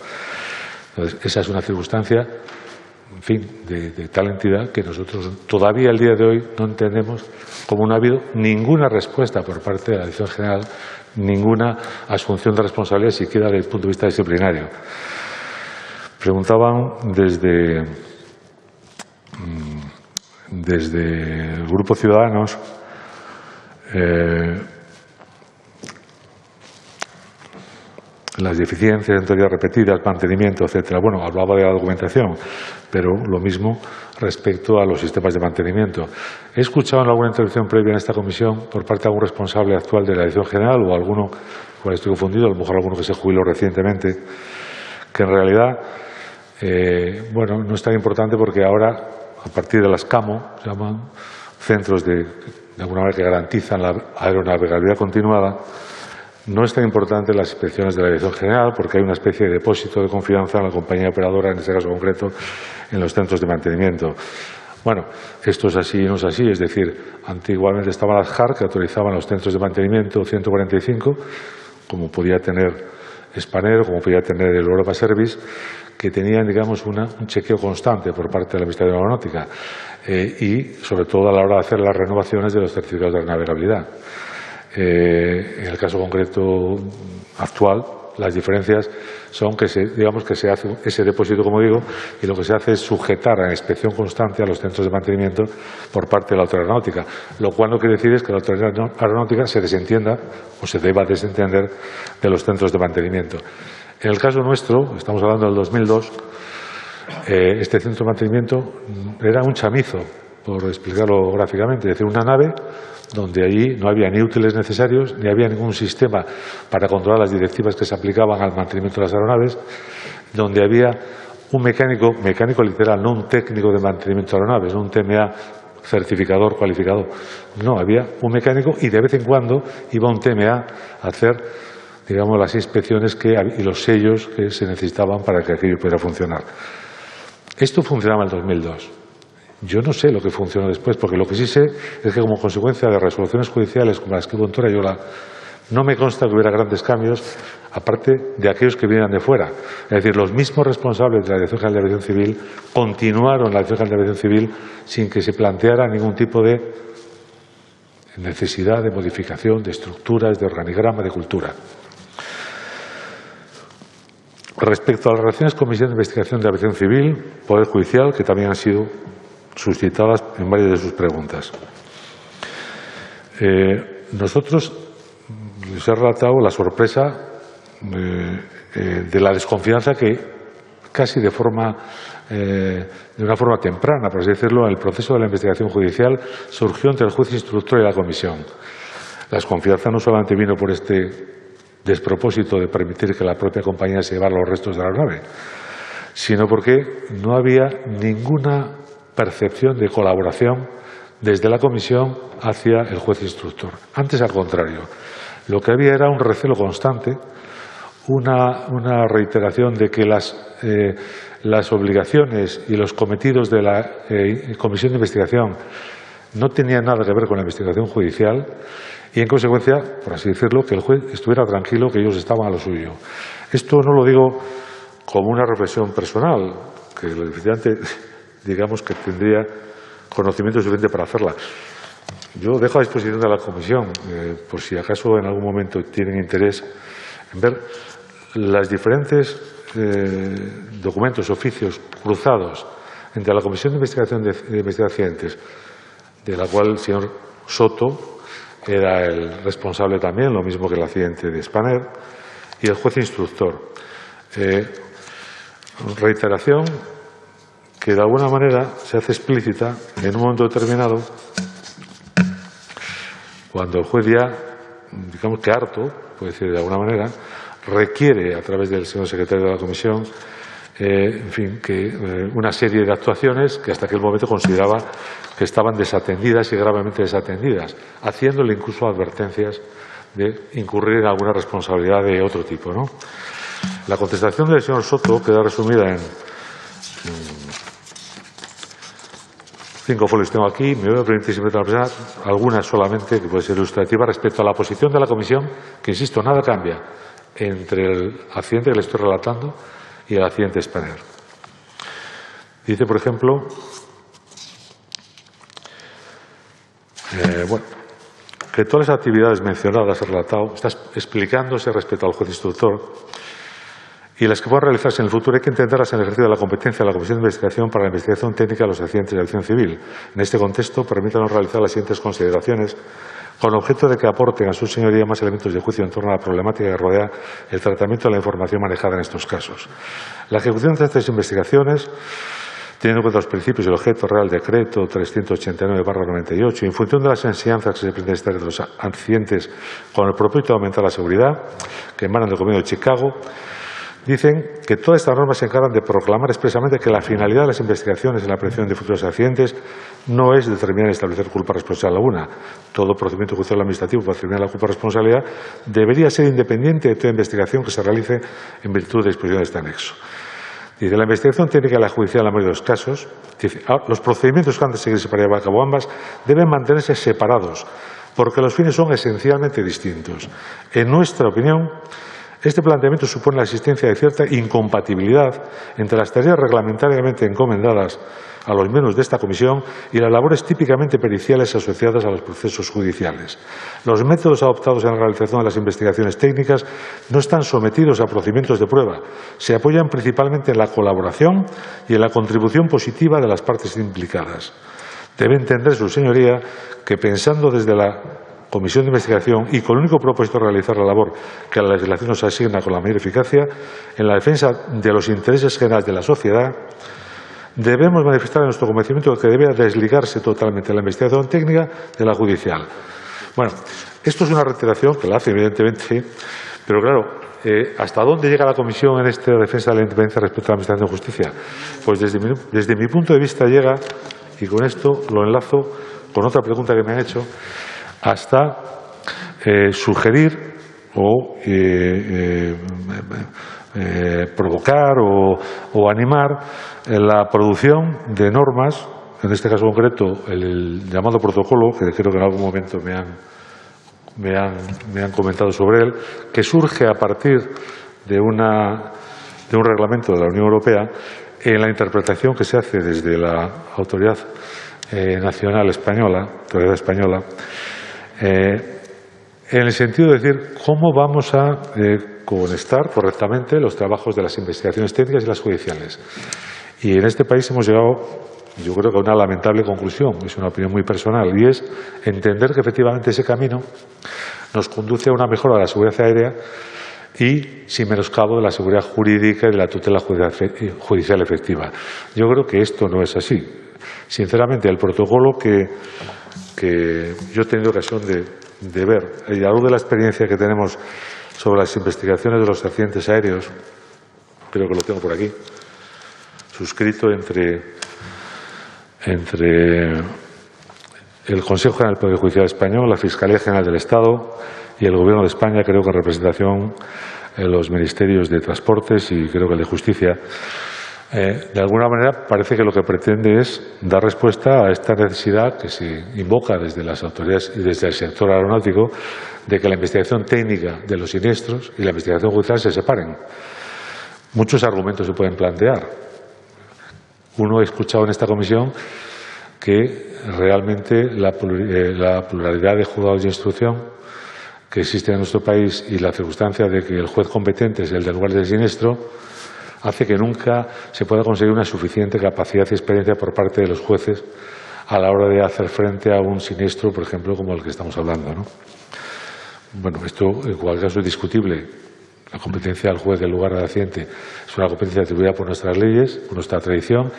Entonces, esa es una circunstancia en fin, de tal entidad que nosotros todavía el día de hoy no entendemos cómo no ha habido ninguna respuesta por parte de la Dirección General, ninguna asunción de responsabilidad siquiera desde el punto de vista disciplinario. Preguntaban desde el Grupo Ciudadanos las deficiencias en teoría repetidas, mantenimiento, etcétera. Bueno, hablaba de la documentación, pero lo mismo respecto a los sistemas de mantenimiento. He escuchado en alguna intervención previa en esta comisión por parte de algún responsable actual de la Dirección General o alguno, cual estoy confundido, a lo mejor alguno que se jubiló recientemente, que en realidad, bueno, no es tan importante porque ahora, a partir de las CAMO, se llaman centros de alguna manera que garantizan la aeronavegabilidad continuada, no es tan importante las inspecciones de la Dirección General porque hay una especie de depósito de confianza en la compañía operadora, en este caso concreto, en los centros de mantenimiento. Bueno, esto es así y no es así, es decir, antiguamente estaban las JAR que autorizaban los centros de mantenimiento 145, como podía tener Spanair, como podía tener el Europa Service, que tenían, digamos, un chequeo constante por parte de la Ministerio de Aeronáutica y, sobre todo, a la hora de hacer las renovaciones de los certificados de navegabilidad. En el caso concreto actual, las diferencias son que digamos que se hace ese depósito, como digo, y lo que se hace es sujetar a la inspección constante a los centros de mantenimiento por parte de la Autoridad Aeronáutica, lo cual no quiere decir es que la Autoridad Aeronáutica se desentienda o se deba desentender de los centros de mantenimiento. En el caso nuestro, estamos hablando del 2002, este centro de mantenimiento era un chamizo, por explicarlo gráficamente, es decir, una nave donde allí no había ni útiles necesarios, ni había ningún sistema para controlar las directivas que se aplicaban al mantenimiento de las aeronaves, donde había un mecánico literal, no un técnico de mantenimiento de aeronaves, no un TMA certificador, cualificador. No, había un mecánico y de vez en cuando iba un TMA a hacer, digamos, las inspecciones y los sellos que se necesitaban para que aquello pudiera funcionar. Esto funcionaba en el 2002. Yo no sé lo que funcionó después, porque lo que sí sé es que como consecuencia de resoluciones judiciales como las que hubo en Torayola, no me consta que hubiera grandes cambios, aparte de aquellos que vinieran de fuera. Es decir, los mismos responsables de la Dirección General de Aviación Civil continuaron la Dirección General de Aviación Civil sin que se planteara ningún tipo de necesidad de modificación de estructuras, de organigrama, de cultura. Respecto a las relaciones con Comisión de Investigación de Aviación Civil, Poder Judicial, que también han sido suscitadas en varias de sus preguntas. Nosotros les he relatado la sorpresa de la desconfianza que casi de una forma temprana, por así decirlo, en el proceso de la investigación judicial surgió entre el juez instructor y la comisión. La desconfianza no solamente vino por este despropósito de permitir que la propia compañía se llevara los restos de la aeronave, sino porque no había ninguna percepción de colaboración desde la comisión hacia el juez instructor. Antes, al contrario, lo que había era un recelo constante, una reiteración de que las obligaciones y los cometidos de la comisión de investigación no tenían nada que ver con la investigación judicial y, en consecuencia, por así decirlo, que el juez estuviera tranquilo, que ellos estaban a lo suyo. Esto no lo digo como una reflexión personal, que el estudiante, digamos, que tendría conocimiento suficiente para hacerla. Yo dejo a disposición de la comisión, por si acaso en algún momento tienen interés en ver las diferentes documentos, oficios cruzados entre la Comisión de Investigación de Accidentes, de la cual el señor Soto era el responsable también, lo mismo que el accidente de Spanair, y el juez instructor. Reiteración que de alguna manera se hace explícita en un momento determinado cuando el juez ya, digamos que harto, puede decir de alguna manera, requiere a través del señor secretario de la comisión en fin, una serie de actuaciones que hasta aquel momento consideraba que estaban desatendidas y gravemente desatendidas, haciéndole incluso advertencias de incurrir en alguna responsabilidad de otro tipo, ¿no? La contestación del señor Soto queda resumida en 5 folios tengo aquí, me voy a permitir simplemente presentar algunas solamente que puede ser ilustrativa respecto a la posición de la comisión, que insisto, nada cambia entre el accidente que le estoy relatando y el accidente Spanair. Dice, por ejemplo, que todas las actividades mencionadas, relatado, está explicándose respecto al juez instructor, y las que puedan realizarse en el futuro hay que entenderlas en el ejercicio de la competencia de la Comisión de Investigación para la Investigación Técnica de los Accidentes de Aviación Civil. En este contexto, permítanos realizar las siguientes consideraciones con objeto de que aporten a su señoría más elementos de juicio en torno a la problemática que rodea el tratamiento de la información manejada en estos casos. La ejecución de estas investigaciones, teniendo en cuenta los principios y el objeto real decreto 389/98, y en función de las enseñanzas que se pretenden de los accidentes con el propósito de aumentar la seguridad, que emanan del Convenio de Chicago, dicen que todas estas normas se encargan de proclamar expresamente que la finalidad de las investigaciones en la prevención de futuros accidentes no es determinar y establecer culpa responsable alguna. Todo procedimiento judicial administrativo para determinar la culpa responsabilidad debería ser independiente de toda investigación que se realice en virtud de disposición de este anexo. Dice, la investigación técnica y la judicial en la mayoría de los casos, dice, los procedimientos que han de seguirse para llevar a cabo ambas deben mantenerse separados, porque los fines son esencialmente distintos. En nuestra opinión, este planteamiento supone la existencia de cierta incompatibilidad entre las tareas reglamentariamente encomendadas a los miembros de esta comisión y las labores típicamente periciales asociadas a los procesos judiciales. Los métodos adoptados en la realización de las investigaciones técnicas no están sometidos a procedimientos de prueba. Se apoyan principalmente en la colaboración y en la contribución positiva de las partes implicadas. Debe entender su señoría que, pensando desde la Comisión de Investigación y con el único propósito de realizar la labor que la legislación nos asigna con la mayor eficacia, en la defensa de los intereses generales de la sociedad, debemos manifestar nuestro convencimiento de que debe desligarse totalmente la investigación técnica de la judicial. Bueno, esto es una reiteración que la hace, evidentemente, pero claro, ¿hasta dónde llega la Comisión en esta defensa de la independencia respecto a la Administración de Justicia? Pues desde mi punto de vista llega, y con esto lo enlazo con otra pregunta que me han hecho, hasta sugerir o provocar o animar la producción de normas, en este caso concreto el llamado protocolo, que creo que en algún momento me han comentado sobre él, que surge a partir de un reglamento de la Unión Europea en la interpretación que se hace desde la Autoridad Nacional Española, Autoridad Española, en el sentido de decir cómo vamos a conectar correctamente los trabajos de las investigaciones técnicas y las judiciales. Y en este país hemos llegado, yo creo que a una lamentable conclusión, es una opinión muy personal, y es entender que efectivamente ese camino nos conduce a una mejora de la seguridad aérea y sin menoscabo de la seguridad jurídica y de la tutela judicial efectiva. Yo creo que esto no es así. Sinceramente, el protocolo que yo he tenido ocasión de ver, y a la luz de la experiencia que tenemos sobre las investigaciones de los accidentes aéreos, creo que lo tengo por aquí, suscrito entre el Consejo General del Poder Judicial Español, la Fiscalía General del Estado y el Gobierno de España, creo que en representación en los Ministerios de Transportes y creo que el de Justicia. De alguna manera parece que lo que pretende es dar respuesta a esta necesidad que se invoca desde las autoridades y desde el sector aeronáutico de que la investigación técnica de los siniestros y la investigación judicial se separen. Muchos argumentos se pueden plantear. Uno he escuchado en esta comisión que realmente la pluralidad de juzgados de instrucción que existe en nuestro país y la circunstancia de que el juez competente es el del lugar del siniestro hace que nunca se pueda conseguir una suficiente capacidad y experiencia por parte de los jueces a la hora de hacer frente a un siniestro, por ejemplo, como el que estamos hablando, ¿no? Bueno, esto en cualquier caso es discutible. La competencia del juez del lugar del accidente es una competencia atribuida por nuestras leyes, por nuestra tradición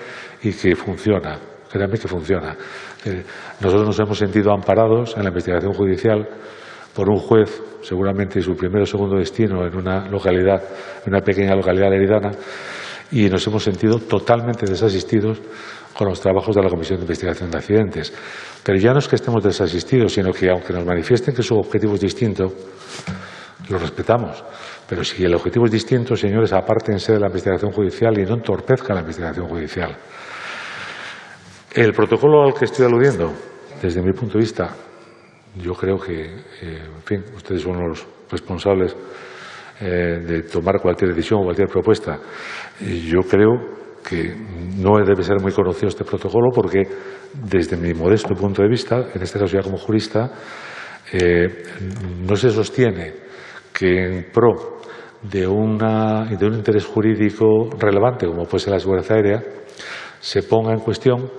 y que funciona. Créanme que funciona. Nosotros nos hemos sentido amparados en la investigación judicial por un juez, seguramente su primer o segundo destino en una localidad, en una pequeña localidad leridana, y nos hemos sentido totalmente desasistidos con los trabajos de la Comisión de Investigación de Accidentes. Pero ya no es que estemos desasistidos, sino que aunque nos manifiesten que su objetivo es distinto, lo respetamos. Pero si el objetivo es distinto, señores, apártense de la investigación judicial y no entorpezcan la investigación judicial. El protocolo al que estoy aludiendo, desde mi punto de vista, yo creo que, en fin, ustedes son los responsables de tomar cualquier decisión o cualquier propuesta. Yo creo que no debe ser muy conocido este protocolo porque, desde mi modesto punto de vista, en este caso ya como jurista, no se sostiene que en pro de un interés jurídico relevante, como puede ser la seguridad aérea, se ponga en cuestión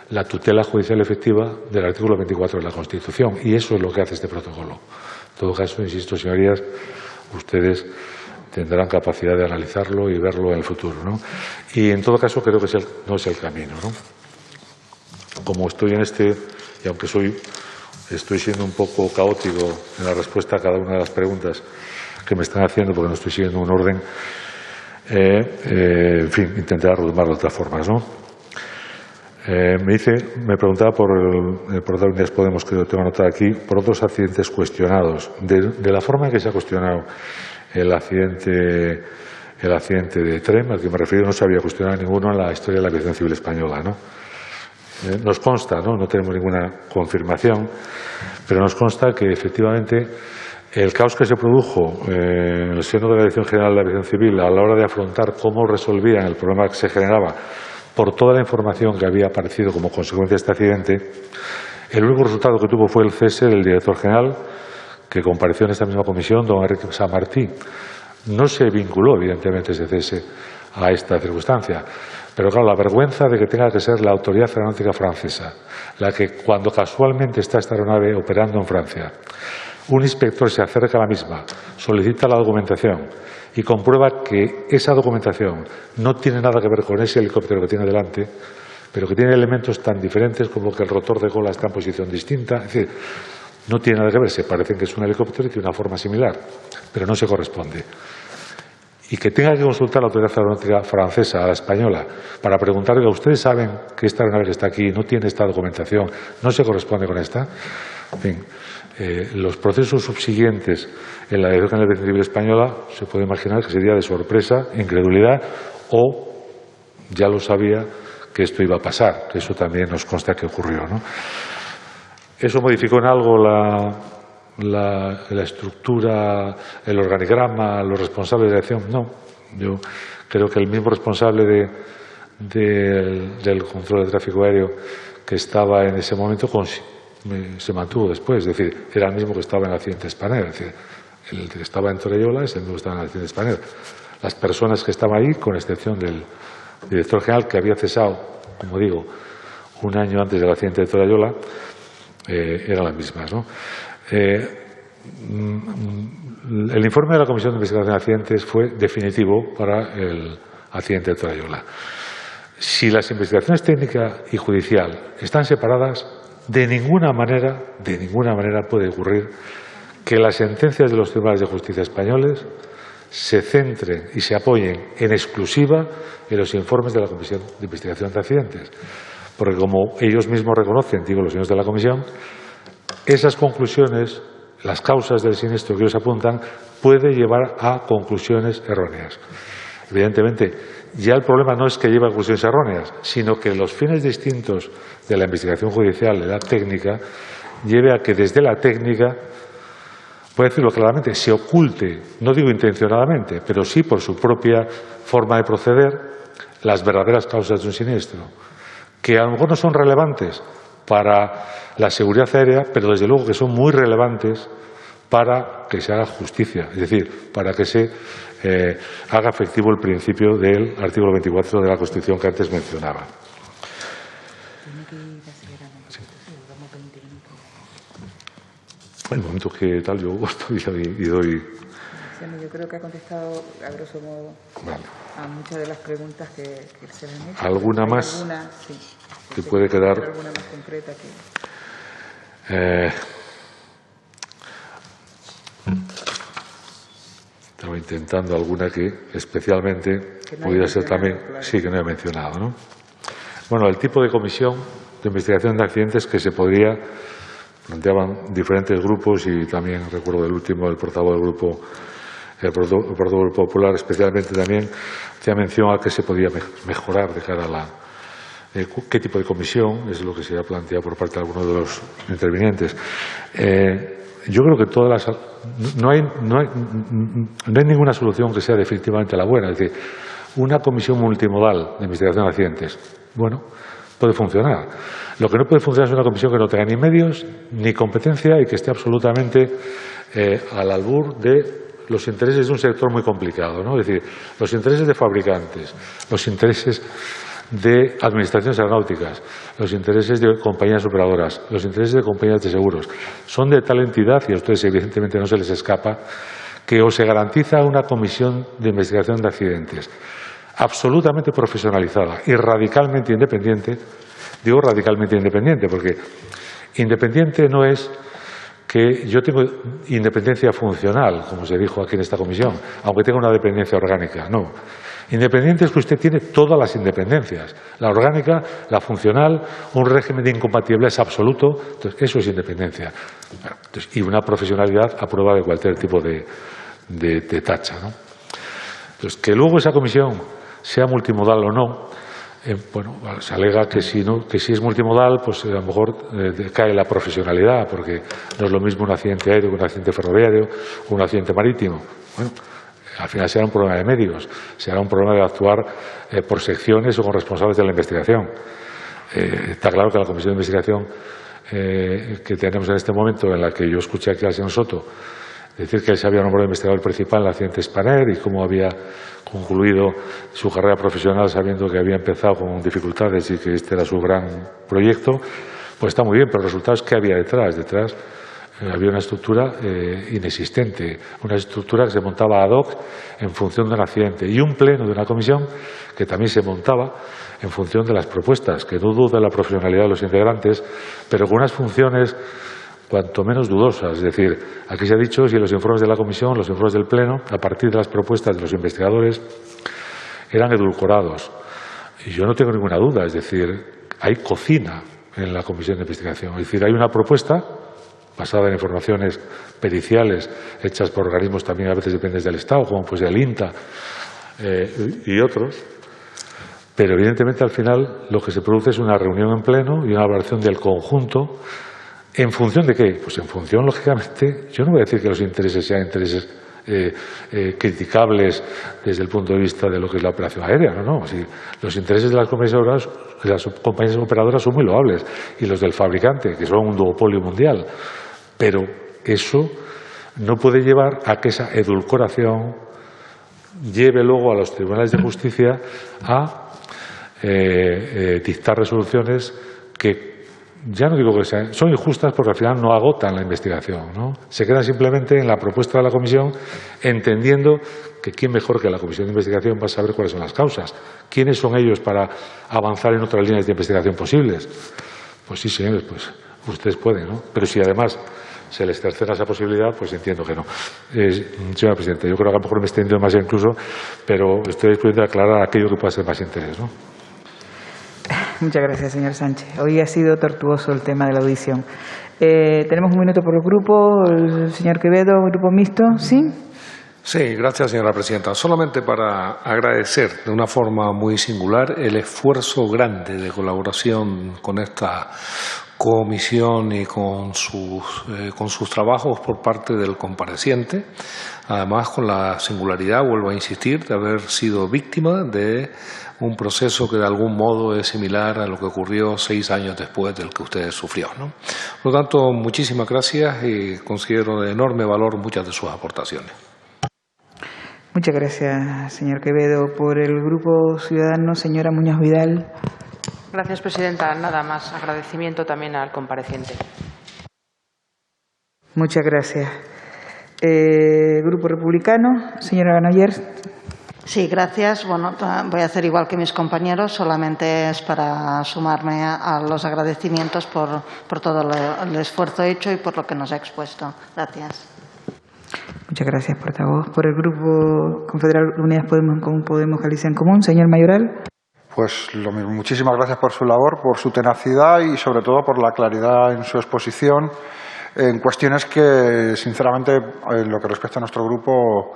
la tutela judicial efectiva del artículo 24 de la Constitución. Y eso es lo que hace este protocolo. En todo caso, insisto, señorías, ustedes tendrán capacidad de analizarlo y verlo en el futuro, ¿no? Y en todo caso creo que no es el camino, ¿no? Como estoy en y aunque estoy siendo un poco caótico en la respuesta a cada una de las preguntas que me están haciendo porque no estoy siguiendo un orden, en fin, intentaré retomarlo de otras formas, ¿no? Me preguntaba por Unidas Podemos, que lo tengo anotado aquí, por otros accidentes cuestionados. De la forma en que se ha cuestionado el accidente de Trem, al que me refiero, no se había cuestionado ninguno en la historia de la aviación civil española, ¿no? Nos consta, no tenemos ninguna confirmación, pero nos consta que efectivamente el caos que se produjo en el seno de la Dirección General de la Aviación Civil a la hora de afrontar cómo resolvían el problema que se generaba por toda la información que había aparecido como consecuencia de este accidente, el único resultado que tuvo fue el cese del director general, que compareció en esta misma comisión, don Enrique Samartí. No se vinculó, evidentemente, ese cese a esta circunstancia. Pero claro, la vergüenza de que tenga que ser la autoridad aeronáutica francesa, la que, cuando casualmente está esta aeronave operando en Francia, un inspector se acerca a la misma, solicita la documentación y comprueba que esa documentación no tiene nada que ver con ese helicóptero que tiene delante, pero que tiene elementos tan diferentes como que el rotor de cola está en posición distinta. Es decir, no tiene nada que ver, se parecen que es un helicóptero y tiene una forma similar, pero no se corresponde. Y que tenga que consultar a la autoridad aeronáutica francesa, a la española, para preguntarle que ustedes saben que esta aeronave que está aquí no tiene esta documentación, no se corresponde con esta. En fin, los procesos subsiguientes en la Dirección General de Aviación Civil Española se puede imaginar que sería de sorpresa, incredulidad, o ya lo sabía que esto iba a pasar, que eso también nos consta que ocurrió, ¿no? ¿Eso modificó en algo la estructura, el organigrama, los responsables de dirección? No. Yo creo que el mismo responsable del control del tráfico aéreo que estaba en ese momento se mantuvo después. Es decir, era el mismo que estaba en el accidente Spanair. Es decir, el que estaba en Torallola es el mismo que estaba en el accidente Spanair. Las personas que estaban ahí, con excepción del director general, que había cesado, como digo, un año antes del accidente de Torallola, eran las mismas, ¿no? El informe de la Comisión de Investigación de Accidentes fue definitivo para el accidente de Torallola. Si las investigaciones técnica y judicial están separadas, de ninguna manera puede ocurrir que las sentencias de los tribunales de justicia españoles se centren y se apoyen en exclusiva en los informes de la Comisión de Investigación de Accidentes. Porque, como ellos mismos reconocen, digo los señores de la Comisión, esas conclusiones, las causas del siniestro que ellos apuntan, puede llevar a conclusiones erróneas. Evidentemente, ya el problema no es que lleve a conclusiones erróneas, sino que los fines distintos de la investigación judicial, de la técnica, lleve a que desde la técnica, puedo decirlo claramente, se oculte, no digo intencionadamente, pero sí por su propia forma de proceder, las verdaderas causas de un siniestro, que a lo mejor no son relevantes para la seguridad aérea, pero desde luego que son muy relevantes para que se haga justicia, es decir, para que se haga efectivo el principio del artículo 24 de la Constitución que antes mencionaba. Sí. El momento que tal, yo estoy y doy. Yo creo que ha contestado a grosso modo a muchas de las preguntas que se le han hecho. ¿Alguna más? Alguna, sí. Que puede quedar. Alguna más concreta que. Estaba intentando alguna que especialmente pudiera ser también, claro. Sí, que no he mencionado, ¿no? Bueno, el tipo de comisión de investigación de accidentes que se podría, planteaban diferentes grupos y también recuerdo el último, el portavoz del grupo, el portavoz popular especialmente también, hacía mención a que se podía mejorar de cara a la qué tipo de comisión, es lo que se ha planteado por parte de algunos de los intervinientes. Yo creo que todas no hay ninguna solución que sea definitivamente la buena. Es decir, una comisión multimodal de investigación de accidentes. Bueno, puede funcionar. Lo que no puede funcionar es una comisión que no tenga ni medios ni competencia y que esté absolutamente al albur de los intereses de un sector muy complicado, ¿no? Es decir, los intereses de fabricantes, los intereses de administraciones aeronáuticas, los intereses de compañías operadoras, los intereses de compañías de seguros, son de tal entidad, y a ustedes evidentemente no se les escapa, que o se garantiza una comisión de investigación de accidentes absolutamente profesionalizada y radicalmente independiente. Digo radicalmente independiente porque independiente no es que yo tengo independencia funcional, como se dijo aquí en esta comisión, aunque tenga una dependencia orgánica. No. Independiente es que usted tiene todas las independencias, la orgánica, la funcional, un régimen de incompatibilidades absoluto. Entonces, eso es independencia. Bueno, entonces, y una profesionalidad a prueba de cualquier tipo de tacha, ¿no? Entonces, que luego esa comisión sea multimodal o no, bueno, se alega que si es multimodal, pues a lo mejor cae la profesionalidad, porque no es lo mismo un accidente aéreo que un accidente ferroviario o un accidente marítimo. Bueno, al final será un problema de medios, será un problema de actuar por secciones o con responsables de la investigación. Está claro que la comisión de investigación que tenemos en este momento, en la que yo escuché aquí al señor Soto decir que él se había nombrado investigador principal en el accidente Spanair y cómo había concluido su carrera profesional sabiendo que había empezado con dificultades y que este era su gran proyecto, pues está muy bien, pero el resultado es que había detrás. Detrás había una estructura inexistente, una estructura que se montaba ad hoc en función de un accidente y un pleno de una comisión que también se montaba en función de las propuestas, que no dudo de la profesionalidad de los integrantes, pero con unas funciones cuanto menos dudosas. Es decir, aquí se ha dicho si los informes de la comisión, los informes del pleno, a partir de las propuestas de los investigadores, eran edulcorados. Y yo no tengo ninguna duda, es decir, hay cocina en la comisión de investigación. Es decir, hay una propuesta basada en informaciones periciales hechas por organismos también a veces dependientes del Estado, como pues el INTA y otros. Pero evidentemente al final lo que se produce es una reunión en pleno y una evaluación del conjunto. ¿En función de qué? Pues en función, lógicamente, yo no voy a decir que los intereses sean intereses criticables desde el punto de vista de lo que es la operación aérea, no. Si los intereses de las compañías operadoras son muy loables y los del fabricante, que son un duopolio mundial, pero eso no puede llevar a que esa edulcoración lleve luego a los tribunales de justicia a dictar resoluciones que ya no digo que sean, son injustas porque al final no agotan la investigación, ¿no? Se quedan simplemente en la propuesta de la comisión, entendiendo que quién mejor que la comisión de investigación va a saber cuáles son las causas, quiénes son ellos para avanzar en otras líneas de investigación posibles. Pues sí, señores, pues ustedes pueden, ¿no? Pero si además se les tercera esa posibilidad, pues entiendo que no. Señora Presidenta, yo creo que a lo mejor me he extendido demasiado incluso, pero estoy dispuesto a aclarar aquello que pueda ser más interés, ¿no? Muchas gracias, señor Sánchez. Hoy ha sido tortuoso el tema de la audición. Tenemos un minuto por el grupo. El señor Quevedo, Grupo Mixto, ¿sí? Sí, gracias, señora Presidenta. Solamente para agradecer de una forma muy singular el esfuerzo grande de colaboración con esta comisión y con sus trabajos por parte del compareciente. Además, con la singularidad, vuelvo a insistir, de haber sido víctima de un proceso que de algún modo es similar a lo que ocurrió 6 años después del que usted sufrió, ¿no? Por lo tanto, muchísimas gracias y considero de enorme valor muchas de sus aportaciones. Muchas gracias, señor Quevedo. Por el Grupo Ciudadano, señora Muñoz Vidal. Gracias, presidenta. Nada más. Agradecimiento también al compareciente. Muchas gracias. Grupo Republicano, señora Ganoyer. Sí, gracias. Bueno, voy a hacer igual que mis compañeros, solamente es para sumarme a los agradecimientos por todo el esfuerzo hecho y por lo que nos ha expuesto. Gracias. Muchas gracias, portavoz. Por el Grupo Confederal Unidas Podemos Galicia en Común, señor Mayoral. Pues lo mismo. Muchísimas gracias por su labor, por su tenacidad y sobre todo por la claridad en su exposición en cuestiones que, sinceramente, en lo que respecta a nuestro grupo,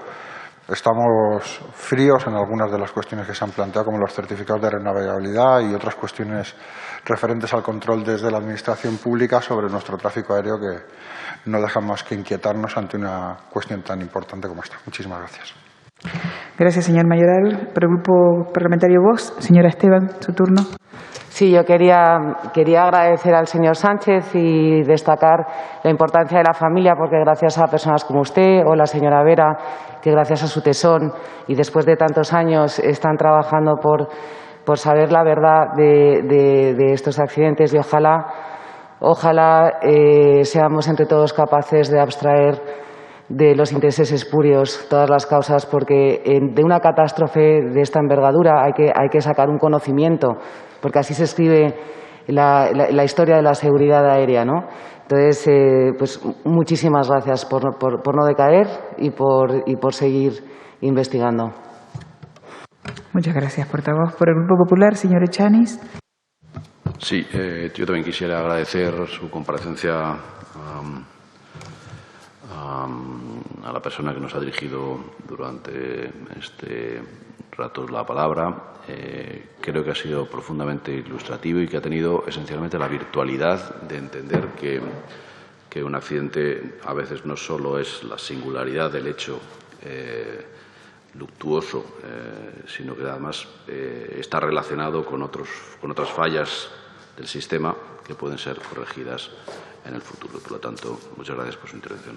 estamos fríos en algunas de las cuestiones que se han planteado, como los certificados de renavegabilidad y otras cuestiones referentes al control desde la Administración Pública sobre nuestro tráfico aéreo, que no dejan más que inquietarnos ante una cuestión tan importante como esta. Muchísimas gracias. Gracias, señor Mayoral. Por el Grupo Parlamentario Vox, señora Esteban, su turno. Sí, yo quería agradecer al señor Sánchez y destacar la importancia de la familia, porque gracias a personas como usted o la señora Vera, que gracias a su tesón y después de tantos años están trabajando por saber la verdad de estos accidentes, y ojalá seamos entre todos capaces de abstraer de los intereses espurios todas las causas, porque de una catástrofe de esta envergadura hay que sacar un conocimiento, porque así se escribe la historia de la seguridad aérea, ¿no? Entonces, pues muchísimas gracias por no decaer y por seguir investigando. Muchas gracias, portavoz. Por el Grupo Popular, señor Echaniz. Sí, yo también quisiera agradecer su comparecencia a la persona que nos ha dirigido durante este rato la palabra. Creo que ha sido profundamente ilustrativo y que ha tenido esencialmente la virtualidad de entender que un accidente a veces no solo es la singularidad del hecho luctuoso, sino que además está relacionado con otras fallas del sistema que pueden ser corregidas en el futuro. Por lo tanto, muchas gracias por su intervención.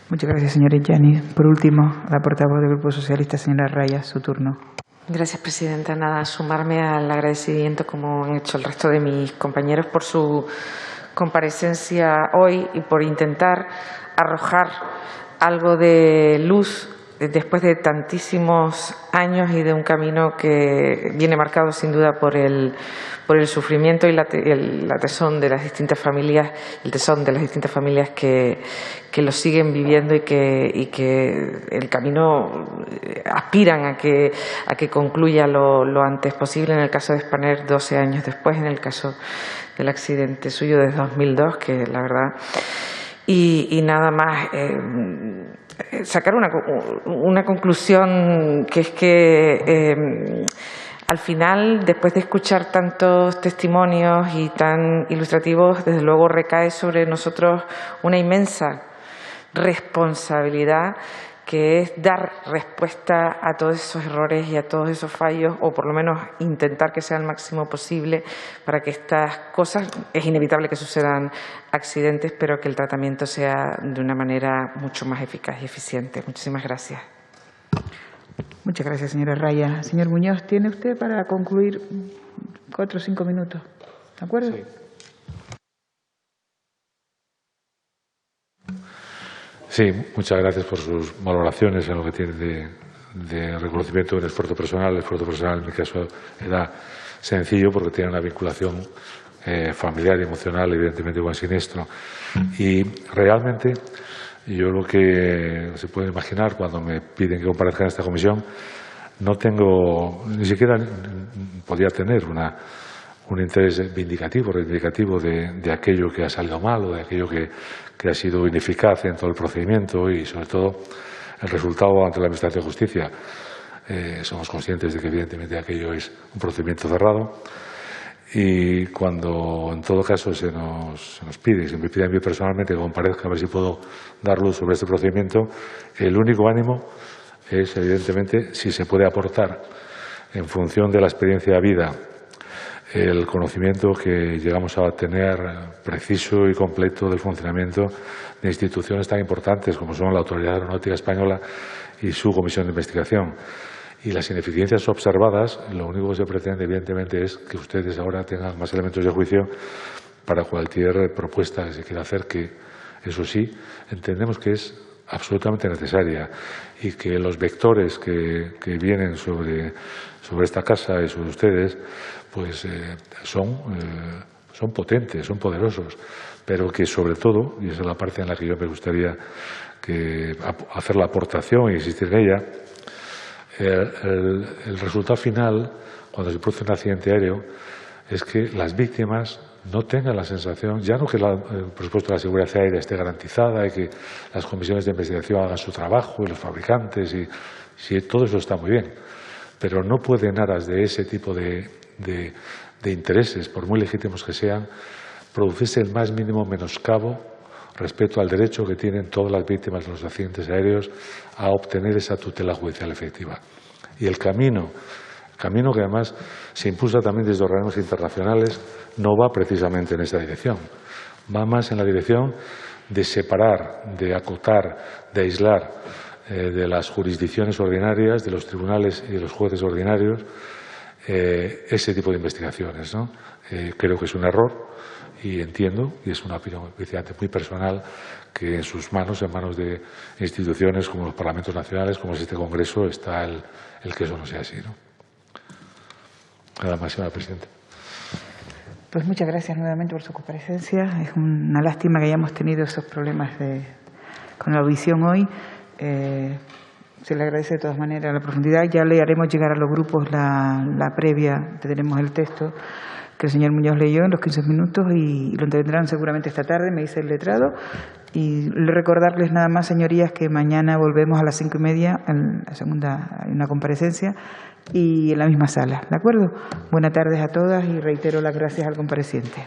Muchas gracias, señor Echaniz. Por último, la portavoz del Grupo Socialista, señora Raya, su turno. Gracias, presidenta. Nada, sumarme al agradecimiento, como han hecho el resto de mis compañeros, por su comparecencia hoy y por intentar arrojar algo de luz después de tantísimos años y de un camino que viene marcado sin duda por el sufrimiento y la tesón de las distintas familias, el tesón de las distintas familias que lo siguen viviendo y que el camino aspiran a que concluya lo antes posible. En el caso de Spanair, 12 años después, en el caso del accidente suyo de 2002, que la verdad. Y nada más, sacar una conclusión, que es que al final, después de escuchar tantos testimonios y tan ilustrativos, desde luego recae sobre nosotros una inmensa responsabilidad, que es dar respuesta a todos esos errores y a todos esos fallos, o por lo menos intentar que sea el máximo posible para que estas cosas, es inevitable que sucedan accidentes, pero que el tratamiento sea de una manera mucho más eficaz y eficiente. Muchísimas gracias. Muchas gracias, señora Raya. Señor Muñoz, ¿tiene usted para concluir 4 o 5 minutos? ¿De acuerdo? Sí. Sí, muchas gracias por sus valoraciones en lo que tiene de reconocimiento del esfuerzo personal. El esfuerzo personal, en mi caso, era sencillo porque tiene una vinculación familiar y emocional, evidentemente, con el siniestro. Y realmente, yo lo que se puede imaginar cuando me piden que comparezca en esta comisión, no tengo, ni siquiera podía tener un interés vindicativo, reivindicativo de aquello que ha salido mal o de aquello que ha sido ineficaz en todo el procedimiento y, sobre todo, el resultado ante la Administración de Justicia. Somos conscientes de que, evidentemente, aquello es un procedimiento cerrado y cuando, en todo caso, se nos pide, se me pide a mí personalmente que comparezca a ver si puedo dar luz sobre este procedimiento, el único ánimo es, evidentemente, si se puede aportar en función de la experiencia de vida, el conocimiento que llegamos a tener preciso y completo del funcionamiento de instituciones tan importantes como son la Autoridad Aeronáutica Española y su Comisión de Investigación. Y las ineficiencias observadas, lo único que se pretende, evidentemente, es que ustedes ahora tengan más elementos de juicio para cualquier propuesta que se quiera hacer, que, eso sí, entendemos que es absolutamente necesaria y que los vectores que vienen sobre esta casa y sobre ustedes pues son potentes, son poderosos, pero que sobre todo, y esa es la parte en la que yo me gustaría hacer la aportación e insistir en ella, el resultado final, cuando se produce un accidente aéreo, es que las víctimas no tengan la sensación, ya no que por supuesto la seguridad aérea esté garantizada y que las comisiones de investigación hagan su trabajo y los fabricantes, y si todo eso está muy bien, pero no puede en aras de ese tipo de intereses, por muy legítimos que sean, producirse el más mínimo menoscabo respecto al derecho que tienen todas las víctimas de los accidentes aéreos a obtener esa tutela judicial efectiva. Y el camino que además se impulsa también desde organismos internacionales, no va precisamente en esa dirección. Va más en la dirección de separar, de acotar, de aislar de las jurisdicciones ordinarias, de los tribunales y de los jueces ordinarios, ese tipo de investigaciones, ¿no? Creo que es un error y entiendo, y es una opinión muy personal, que en sus manos, en manos de instituciones como los parlamentos nacionales, como es este Congreso, está el que eso no sea así, ¿no? Nada más, señora presidenta. Pues muchas gracias nuevamente por su comparecencia. Es una lástima que hayamos tenido esos problemas con la audición hoy. Se le agradece de todas maneras la profundidad. Ya le haremos llegar a los grupos la previa, tenemos el texto que el señor Muñoz leyó en los 15 minutos y lo tendrán seguramente esta tarde, me dice el letrado. Y recordarles nada más, señorías, que mañana volvemos a las 5:30, en la segunda hay una comparecencia, y en la misma sala, ¿de acuerdo? Buenas tardes a todas y reitero las gracias al compareciente.